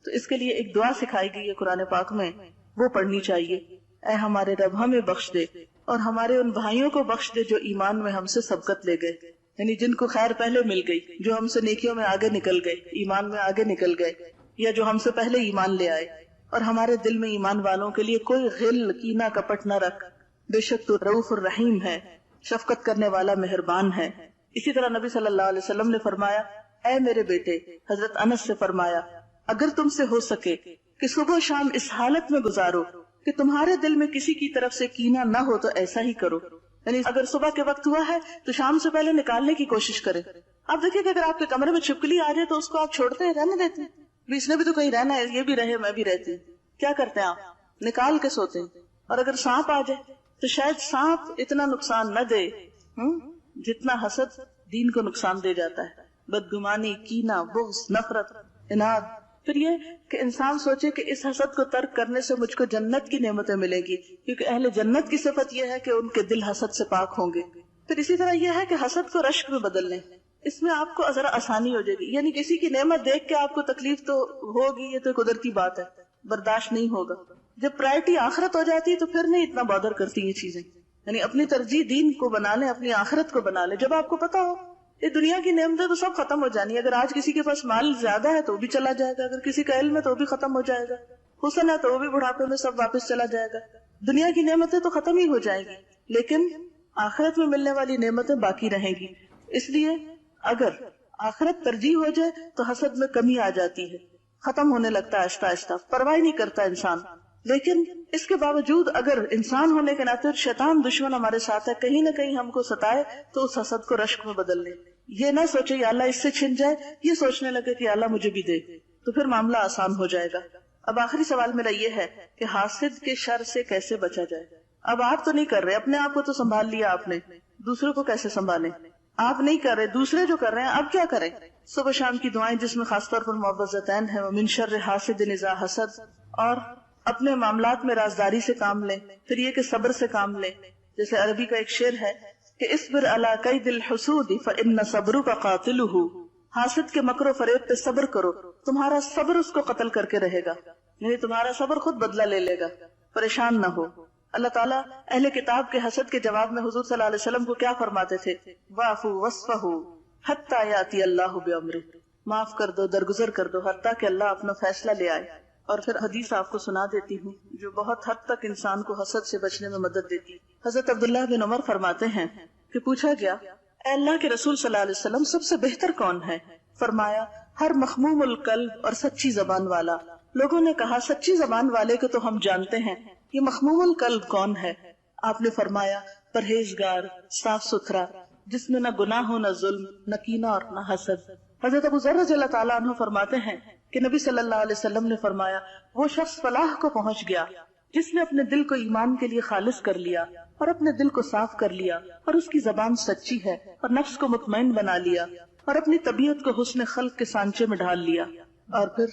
تو اس کے لیے ایک دعا سکھائی گئی ہے قرآن پاک میں، وہ پڑھنی چاہیے. اے ہمارے رب ہمیں بخش دے اور ہمارے ان بھائیوں کو بخش دے جو ایمان میں ہم سے سبقت لے گئے، یعنی جن کو خیر پہلے مل گئی، جو ہم سے نیکیوں میں آگے نکل گئے، ایمان میں آگے نکل گئے، یا جو ہم سے پہلے ایمان لے آئے. اور ہمارے دل میں ایمان والوں کے لیے کوئی غل کینہ کپٹ نہ رکھ، بے شک تو رؤوف الرحیم ہے، شفقت کرنے والا مہربان ہے. اسی طرح نبی صلی اللہ علیہ وسلم نے فرمایا، اے میرے بیٹے، حضرت انس سے فرمایا، اگر تم سے ہو سکے کہ صبح و شام اس حالت میں گزارو کہ تمہارے دل میں کسی کی طرف سے کینہ نہ ہو تو ایسا ہی کرو. یعنی اگر صبح کے وقت ہوا ہے تو شام سے پہلے نکالنے کی کوشش کرے. آپ دیکھیں کہ اگر آپ کے کمرے میں چھپکلی آ جائے تو اس کو آپ چھوڑتے ہیں، رہنے دیتے ہیں؟ اس نے بھی تو کہیں رہنا ہے، یہ بھی رہے میں بھی رہتی. کیا کرتے ہیں آپ؟ نکال کے سوتے ہیں. اور اگر سانپ آ جائے تو شاید سانپ اتنا نقصان نہ دے جتنا حسد دین کو نقصان دے جاتا ہے. بدگمانی، کینہ، بغض، نفرت، اناد. پھر یہ کہ انسان سوچے کہ اس حسد کو ترک کرنے سے مجھ کو جنت کی نعمتیں ملے گی، کیونکہ اہل جنت کی صفت یہ ہے کہ ان کے دل حسد سے پاک ہوں گے. پھر اسی طرح یہ ہے کہ حسد کو رشک میں بدل لیں، اس میں آپ کو ذرا آسانی ہو جائے گی. یعنی کسی کی نعمت دیکھ کے آپ کو تکلیف تو ہوگی، یہ تو قدرتی بات ہے، برداشت نہیں ہوگا. جب پرائرٹی آخرت ہو جاتی تو پھر نہیں اتنا بادر کرتی یہ چیزیں. یعنی اپنی ترجیح دین کو بنا لیں، اپنی آخرت کو بنا لیں. جب آپ کو پتا ہو یہ دنیا کی نعمتیں تو سب ختم ہو جانی، اگر آج کسی کے پاس مال زیادہ ہے تو بھی چلا جائے گا، اگر کسی کا علم ہے تو بھی ختم ہو جائے گا، حسن ہے تو بھی بڑھاپے میں سب واپس چلا جائے گا. دنیا کی نعمتیں تو ختم ہی ہو جائیں گی، لیکن آخرت میں ملنے والی نعمتیں باقی رہیں گی. اس لیے اگر آخرت ترجیح ہو جائے تو حسد میں کمی آ جاتی ہے، ختم ہونے لگتا ہے آہستہ آہستہ، پرواہ نہیں کرتا انسان. لیکن اس کے باوجود اگر انسان ہونے کے ناطے شیطان دشمن ہمارے ساتھ ہے، کہیں نہ کہیں ہم کو ستائے تو اس حسد کو رشک میں بدل لیں. یہ نہ سوچے یا اللہ اس سے چھن جائے، یہ سوچنے لگے کہ اللہ مجھے بھی دے، تو پھر معاملہ آسان ہو جائے گا. اب آخری سوال میرا یہ ہے کہ حاسد کے شر سے کیسے بچا جائے؟ اب آپ تو نہیں کر رہے، اپنے آپ کو تو سنبھال لیا آپ نے، دوسروں کو کیسے سنبھالیں؟ آپ نہیں کر رہے، دوسرے جو کر رہے ہیں اب کیا کریں؟ صبح شام کی دعائیں جس میں خاص طور پر معوذتین ہے، ومن شر حاسد اذا حسد، اور اپنے معاملات میں رازداری سے کام لیں. پھر یہ کہ صبر سے کام لیں. جیسے عربی کا ایک شعر ہے کہ اصبر علی قید الحسود فان صبرک قاتلہ، حاسد کے مکر و فریب پہ صبر کرو، تمہارا صبر اس کو قتل کر کے رہے گا. یعنی تمہارا صبر خود بدلہ لے لے گا. پریشان نہ ہو. اللہ تعالیٰ اہل کتاب کے حسد کے جواب میں حضور صلی اللہ علیہ وسلم کو کیا فرماتے تھے؟ واعفوا واصفحوا حتی یاتی اللہ بامرہ، معاف کر دو، درگزر کر دو، حتیٰ کہ اللہ اپنا فیصلہ لے آئے. اور پھر حدیث آپ کو سنا دیتی ہوں جو بہت حد تک انسان کو حسد سے بچنے میں مدد دیتی. حضرت عبداللہ بن عمر فرماتے ہیں کہ پوچھا گیا، اے اللہ کے رسول صلی اللہ علیہ وسلم سب سے بہتر کون ہے؟ فرمایا، ہر مخموم القلب اور سچی زبان والا. لوگوں نے کہا سچی زبان والے کو تو ہم جانتے ہیں، یہ مخموم القلب کون ہے؟ آپ نے فرمایا، پرہیزگار، صاف ستھرا، جس میں نہ گناہ ہو، نہ ظلم، نہ کینہ اور نہ حسد. حضرت ابو ذر رضی اللہ تعالیٰ عنہ فرماتے ہیں کہ نبی صلی اللہ علیہ وسلم نے فرمایا، وہ شخص فلاح کو پہنچ گیا جس نے اپنے دل کو ایمان کے لیے خالص کر لیا اور اپنے دل کو صاف کر لیا اور اس کی زبان سچی ہے اور نفس کو مطمئن بنا لیا اور اپنی طبیعت کو حسن خلق کے سانچے میں ڈھال لیا. اور پھر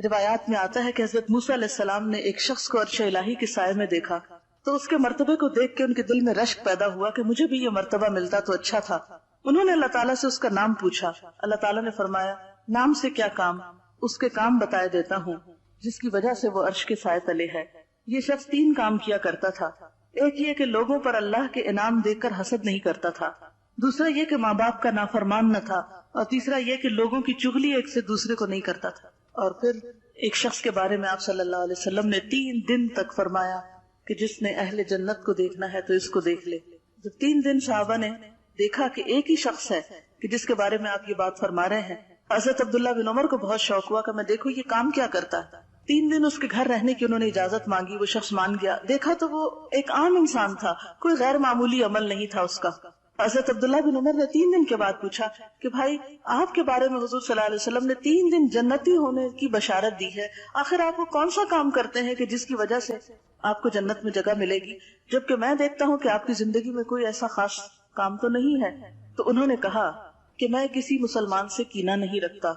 روایات میں آتا ہے کہ حضرت موسیٰ علیہ السلام نے ایک شخص کو عرش الہی کے سائے میں دیکھا تو اس کے مرتبے کو دیکھ کے ان کے دل میں رشک پیدا ہوا کہ مجھے بھی یہ مرتبہ ملتا تو اچھا تھا. انہوں نے اللہ تعالیٰ سے اس کا نام پوچھا. اللہ تعالیٰ نے فرمایا نام سے کیا کام، اس کے کام بتائے دیتا ہوں جس کی وجہ سے وہ عرش کے سائے تلے ہے. یہ شخص 3 کام کیا کرتا تھا. ایک یہ کہ لوگوں پر اللہ کے انعام دیکھ کر حسد نہیں کرتا تھا، دوسرا یہ کہ ماں باپ کا نافرمان نہ تھا، اور تیسرا یہ کہ لوگوں کی چغلی ایک سے دوسرے کو نہیں کرتا تھا. اور پھر ایک شخص کے بارے میں آپ صلی اللہ علیہ وسلم نے 3 دن تک فرمایا کہ جس نے اہل جنت کو دیکھنا ہے تو اس کو دیکھ لے. جب 3 دن صحابہ نے دیکھا کہ ایک ہی شخص ہے کہ جس کے بارے میں آپ یہ بات فرما رہے ہیں، حضرت عبداللہ بن عمر کو بہت شوق ہوا کہ میں دیکھوں یہ کام کیا کرتا ہے. 3 دن اس کے گھر رہنے کی انہوں نے اجازت مانگی. وہ شخص مان گیا. دیکھا تو وہ ایک عام انسان تھا، کوئی غیر معمولی عمل نہیں تھا اس کا. حضرت عبداللہ بن عمر نے 3 دن کے بعد پوچھا کہ بھائی آپ کے بارے میں حضور صلی اللہ علیہ وسلم نے 3 دن جنتی ہونے کی بشارت دی ہے، آخر آپ وہ کون سا کام کرتے ہیں کہ جس کی وجہ سے آپ کو جنت میں جگہ ملے گی، جبکہ میں دیکھتا ہوں کہ آپ کی زندگی میں کوئی ایسا خاص کام تو نہیں ہے. تو انہوں نے کہا کہ میں کسی مسلمان سے کینہ نہیں رکھتا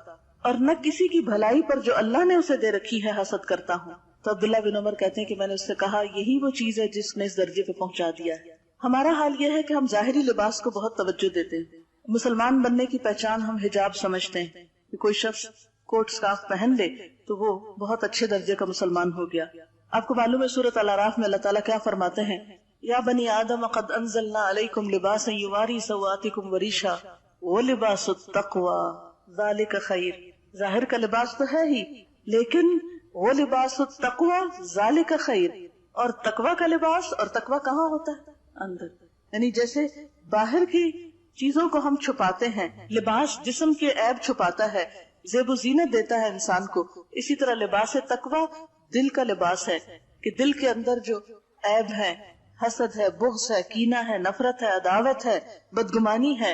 اور نہ کسی کی بھلائی پر جو اللہ نے اسے دے رکھی ہے حسد کرتا ہوں. تو عبداللہ بن عمر کہتے ہیں کہ میں نے اس سے کہا یہی وہ چیز ہے جس نے اس درجے پہ پہنچا دیا ہے. ہمارا حال یہ ہے کہ ہم ظاہری لباس کو بہت توجہ دیتے ہیں. مسلمان بننے کی پہچان ہم حجاب سمجھتے ہیں کہ کوئی شخص کوٹ سکارف پہن لے تو وہ بہت اچھے درجے کا مسلمان ہو گیا. آپ کو معلوم ہے سورۃ الاعراف میں اللہ تعالیٰ کیا فرماتے ہیں؟ یا بنی آدم قد انزلنا علیکم لباسا یواری سوآتکم وریشا ولباس التقوی ذالک خیر. ظاہر کا لباس تو ہے ہی، لیکن وہ لباس التقوی ذالک خیر. اور تقوی کا لباس، اور تقوی کہاں ہوتا ہے؟ اندر. یعنی جیسے باہر کی چیزوں کو ہم چھپاتے ہیں، لباس جسم کے عیب چھپاتا ہے، زیب و زینت دیتا ہے انسان کو، اسی طرح لباس تقوی دل کا لباس ہے کہ دل کے اندر جو عیب ہے، حسد ہے، بغض ہے، کینہ ہے، نفرت ہے، عداوت ہے، بدگمانی ہے،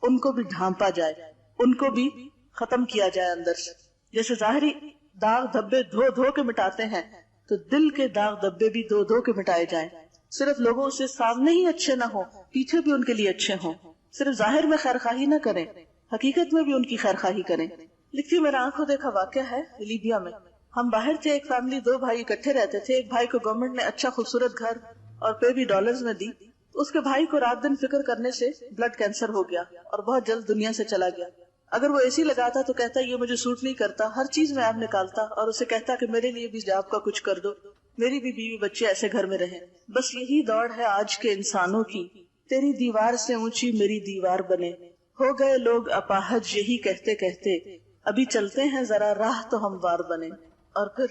ان کو بھی ڈھانپا جائے، ان کو بھی ختم کیا جائے اندر سے. جیسے ظاہری داغ دھبے دھو دھو کے مٹاتے ہیں تو دل کے داغ دھبے بھی دھو دھو کے مٹائے جائیں. صرف لوگوں سے سامنے ہی اچھے نہ ہوں، پیچھے بھی ان کے لیے اچھے ہوں. صرف ظاہر میں خیر خواہی نہ کریں، حقیقت میں بھی ان کی خیر خواہی کریں. لکھتی میرا آنکھوں دیکھا واقعہ ہے لیبیا میں. ہم باہر تھے، ایک فیملی 2 بھائی اکٹھے رہتے تھے. ایک بھائی کو گورنمنٹ نے اچھا خوبصورت گھر اور پے بھی ڈالرز میں دی. اس کے بھائی کو رات دن فکر کرنے سے بلڈ کینسر ہو گیا اور بہت جلد دنیا سے چلا گیا. اگر وہ AC لگاتا تو کہتا یہ مجھے سوٹ نہیں کرتا، ہر چیز میں آپ نکالتا اور اسے کہتا کہ میرے لیے بھی جاب کا کچھ کر دو، میری بھی بیوی بچے ایسے گھر میں رہیں. بس یہی دوڑ ہے آج کے انسانوں کی، تیری دیوار سے اونچی میری دیوار بنے. ہو گئے لوگ اپاہج یہی کہتے کہتے، ابھی چلتے ہیں ذرا راہ تو ہموار بنے. اور پھر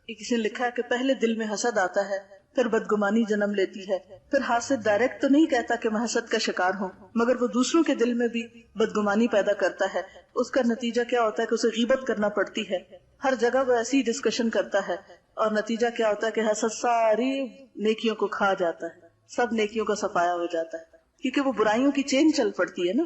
کسی نے لکھا ہے کہ پہلے دل میں حسد آتا ہے، پھر بدگمانی جنم لیتی ہے، پھر حاسد ڈائریکٹ تو نہیں کہتا کہ میں حسد کا شکار ہوں، مگر وہ دوسروں کے دل میں بھی بدگمانی پیدا کرتا ہے. اس کا نتیجہ کیا ہوتا ہے کہ اسے غیبت کرنا پڑتی ہے. ہر جگہ وہ ایسی ڈسکشن کرتا ہے اور نتیجہ کیا ہوتا ہے کہ حسد ساری نیکیوں کو کھا جاتا ہے، سب نیکیوں کا صفایا ہو جاتا ہے، کیونکہ وہ برائیوں کی چین چل پڑتی ہے نا.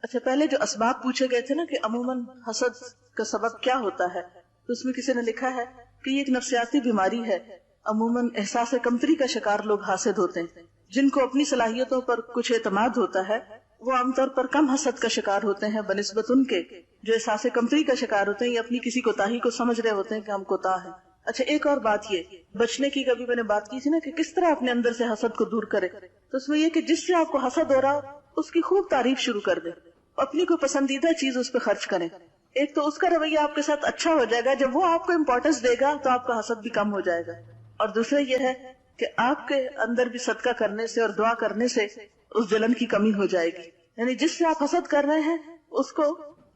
اچھا، پہلے جو اسباب پوچھے گئے تھے نا کہ عموماً حسد کا سبب کیا ہوتا ہے، تو اس میں کسی نے لکھا ہے کہ یہ ایک نفسیاتی بیماری ہے. عموماً احساس کمتری کا شکار لوگ حاسد ہوتے ہیں. جن کو اپنی صلاحیتوں پر کچھ اعتماد ہوتا ہے وہ عام طور پر کم حسد کا شکار ہوتے ہیں بنسبت ان کے جو احساس کمتری کا شکار ہوتے ہیں یا اپنی کسی کوتاہی کو سمجھ رہے ہوتے ہیں کہ ہم کوتاہ ہیں. اچھا، ایک اور بات یہ بچنے کی کبھی میں نے بات کی تھی نا کہ کس طرح اپنے اندر سے حسد کو دور کرے، تو اس میں یہ کہ جس سے آپ کو حسد ہو رہا اس کی خوب تعریف شروع کر دیں، اپنی کوئی پسندیدہ چیز اس پہ خرچ کریں. ایک تو اس کا رویہ آپ کے ساتھ اچھا ہو جائے گا، جب وہ آپ کو امپورٹنس دے گا تو آپ کا حسد بھی کم ہو جائے گا. اور دوسرا یہ ہے کہ آپ کے اندر بھی صدقہ کرنے سے اور دعا کرنے سے اس جلن کی کمی ہو جائے گی. یعنی جس سے آپ حسد کر رہے ہیں اس کو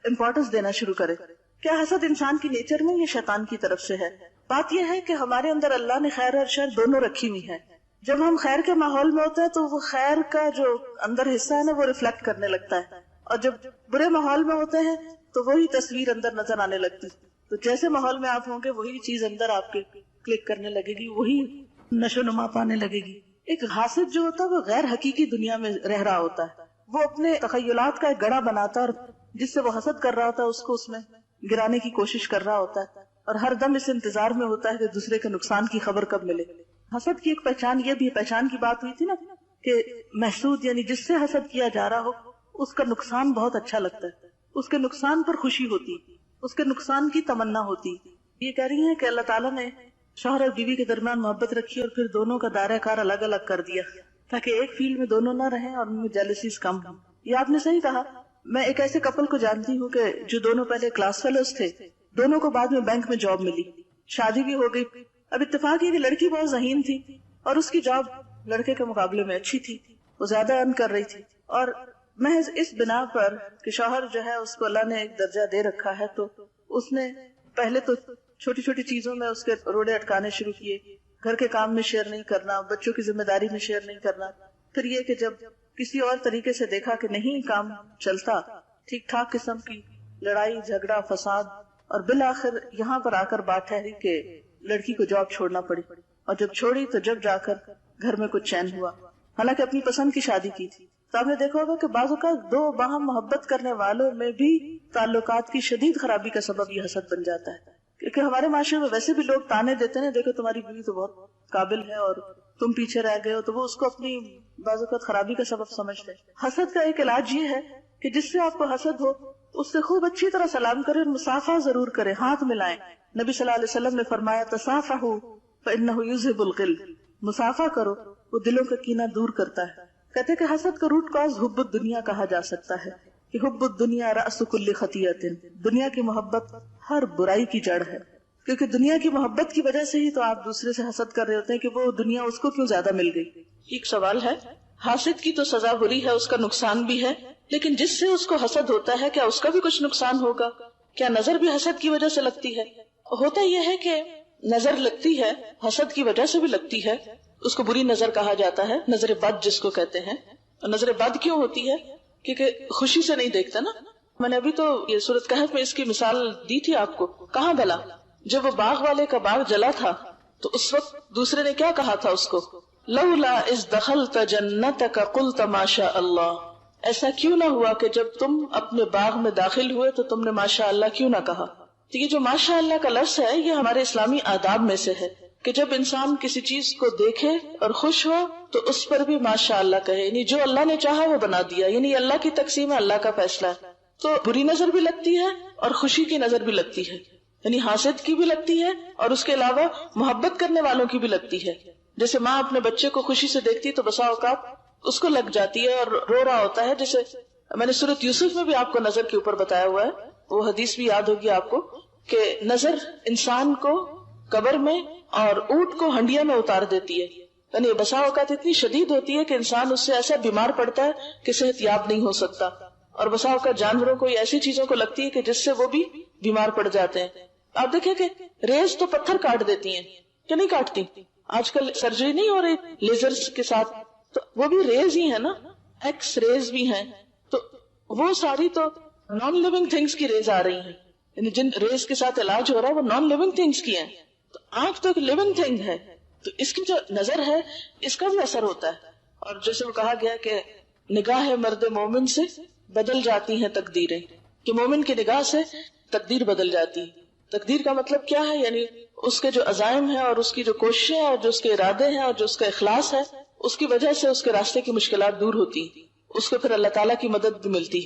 امپورٹنس دینا شروع کریں. کیا حسد انسان کی نیچر میں یا شیطان کی طرف سے ہے؟ بات یہ ہے کہ ہمارے اندر اللہ نے خیر اور شر دونوں رکھی ہوئی ہے. جب ہم خیر کے ماحول میں ہوتے ہیں تو وہ خیر کا جو اندر حصہ ہے نا وہ ریفلیکٹ کرنے لگتا ہے، اور جب برے ماحول میں ہوتے ہیں تو وہی تصویر اندر نظر آنے لگتی. تو جیسے ماحول میں آپ ہوں گے وہی چیز اندر آپ کے کلک کرنے لگے گی، وہی نشو نما پانے لگے گی. ایک حاسد جو ہوتا ہے وہ غیر حقیقی دنیا میں رہ رہا ہوتا ہے، وہ اپنے تخیلات کا ایک گڑھا بناتا ہے اور جس سے وہ حسد کر رہا ہوتا ہے اس کو اس میں گرانے کی کوشش کر رہا ہوتا ہے، اور ہر دم اس انتظار میں ہوتا ہے کہ دوسرے کے نقصان کی خبر کب ملے. حسد کی ایک پہچان یہ بھی، پہچان کی بات ہوئی تھی نا کہ محسود یعنی جس سے حسد کیا جا رہا ہو اس کا نقصان بہت اچھا لگتا ہے، اس کے نقصان پر خوشی ہوتی، اس کے نقصان کی تمنا ہوتی. یہ کہہ رہی ہیں کہ اللہ تعالیٰ نے شوہر اور بیوی کے درمیان محبت رکھی اور پھر دونوں کا دائرہ کار الگ الگ کر دیا تاکہ ایک فیلڈ میں دونوں نہ رہیں اور ان میں جیلسیز کم ہوں. یہ آپ نے صحیح کہا. میں ایک ایسے کپل کو جانتی ہوں کہ جو دونوں پہلے کلاس فیلوز تھے، دونوں کو بعد میں بینک میں جاب ملی، شادی بھی ہو گئی. اب اتفاق یہ کہ لڑکی بہت ذہین تھی اور اس کی جاب لڑکے کے مقابلے میں اچھی تھی، وہ زیادہ ارن کر رہی تھی، اور محض اس بنا پر کہ شوہر جو ہے اس کو اللہ نے ایک درجہ دے رکھا ہے تو اس نے پہلے تو چھوٹی چھوٹی چیزوں میں اس کے روڑے اٹکانے شروع کیے. گھر کے کام میں شیئر نہیں کرنا، بچوں کی ذمہ داری میں شیئر نہیں کرنا. پھر یہ کہ جب کسی اور طریقے سے دیکھا کہ نہیں کام چلتا، ٹھیک ٹھاک قسم کی لڑائی جھگڑا فساد، اور بالآخر یہاں پر آ کر بات ٹھہری کہ لڑکی کو جاب چھوڑنا پڑی. اور جب چھوڑی تو جب جا کر گھر میں کچھ چین ہوا، حالانکہ اپنی پسند کی شادی کی تھی. تو آپ نے دیکھا ہوگا کہ بعض اوقات دو باہم محبت کرنے والوں میں بھی تعلقات کی شدید خرابی کا سبب یہ حسد بن جاتا ہے. کیونکہ ہمارے معاشرے میں ویسے بھی لوگ تانے دیتے ہیں، دیکھو تمہاری بیوی تو بہت قابل ہے اور تم پیچھے رہ گئے ہو، تو وہ اس کو اپنی بعض اوقات خرابی کا سبب سمجھتے ہیں. حسد کا ایک علاج یہ ہے کہ جس سے آپ کو حسد ہو اس سے خوب اچھی طرح سلام کرے اور مصافحہ ضرور کرے، ہاتھ ملائیں. نبی صلی اللہ علیہ وسلم نے فرمایا تصافحوا فإنہ یذھب الغل، مصافحہ کرو، وہ دلوں کا کینہ دور کرتا ہے. کہتے کہ حسد کا روٹ کاز حب الدنیا کہا جا سکتا ہے کہ حب الدنیا رأس کل خطیئۃ، دنیا کی محبت ہر برائی کی جڑ ہے. کیونکہ دنیا کی محبت کی وجہ سے ہی تو آپ دوسرے سے حسد کر رہے ہوتے ہیں کہ وہ دنیا اس کو کیوں زیادہ مل گئی. ایک سوال ہے، حاسد کی تو سزا بری ہے، اس کا نقصان بھی ہے، لیکن جس سے اس کو حسد ہوتا ہے کیا اس کا بھی کچھ نقصان ہوگا؟ کیا نظر بھی حسد کی وجہ سے لگتی ہے؟ ہوتا یہ ہے کہ نظر لگتی ہے، حسد کی وجہ سے بھی لگتی ہے. اس کو بری نظر کہا جاتا ہے، نظر بد جس کو کہتے ہیں. اور نظر بد کیوں ہوتی ہے؟ کیونکہ خوشی سے نہیں دیکھتا نا. میں نے ابھی تو یہ سورۃ کہف میں اس کی مثال دی تھی آپ کو. کہاں بھلا جب وہ باغ والے کا باغ جلا تھا تو اس وقت دوسرے نے کیا کہا تھا اس کو؟ لولا اذ دخلت جنتک قلت ما شاء اللہ، ایسا کیوں نہ ہوا کہ جب تم اپنے باغ میں داخل ہوئے تو تم نے ماشاء اللہ کیوں نہ کہا. تو یہ جو ماشاء اللہ کا لفظ ہے یہ ہمارے اسلامی آداب میں سے ہے کہ جب انسان کسی چیز کو دیکھے اور خوش ہو تو اس پر بھی ماشاء اللہ کہے. یعنی جو اللہ نے چاہا وہ بنا دیا، یعنی اللہ کی تقسیم ہے، اللہ کا فیصلہ ہے. تو بری نظر بھی لگتی ہے اور خوشی کی نظر بھی لگتی ہے، یعنی حاسد کی بھی لگتی ہے اور اس کے علاوہ محبت کرنے والوں کی بھی لگتی ہے. جیسے ماں اپنے بچے کو خوشی سے دیکھتی تو بسا اوقات اس کو لگ جاتی ہے اور رو رہا ہوتا ہے. جیسے میں نے سورۃ یوسف میں بھی آپ کو نظر کے اوپر بتایا ہوا ہے، وہ حدیث بھی یاد ہوگی آپ کو کہ نظر انسان کو قبر میں اور اونٹ کو ہنڈیا میں اتار دیتی ہے. یعنی بسا اوقات اتنی شدید ہوتی ہے کہ انسان اس سے ایسا بیمار پڑتا ہے کہ صحت یاب نہیں ہو سکتا. اور بسا اوقات جانوروں کو ایسی چیزوں کو لگتی ہے کہ جس سے وہ بھی بیمار پڑ جاتے ہیں. آپ دیکھیں کہ ریز تو پتھر کاٹ دیتی ہیں کہ نہیں کاٹتی؟ آج کل سرجری نہیں ہو رہی لیزرز کے ساتھ، تو وہ بھی ریز ہی ہے نا، ایکس ریز بھی ہیں. تو وہ ساری تو نان لیونگ تھنگس کی ریز آ رہی ہیں، یعنی جن ریز کے ساتھ علاج ہو رہا ہے وہ نان لیونگ تھنگس کی ہیں. تو آنکھ تو ایک لیونگ تھنگ ہے، تو اس کی جو نظر ہے اس کا بھی اثر ہوتا ہے. اور جیسے وہ کہا گیا کہ نگاہ مرد مومن سے بدل جاتی ہیں تقدیریں، کہ مومن کی نگاہ سے تقدیر بدل جاتی ہے. تقدیر کا مطلب کیا ہے؟ یعنی اس کے جو عزائم ہیں اور اس کی جو کوششیں اور جو اس کے ارادے ہیں اور جو اس کا اخلاص ہے، اس کی وجہ سے اس کے راستے کی مشکلات دور ہوتی، اس کو پھر اللہ تعالیٰ کی مدد بھی ملتی.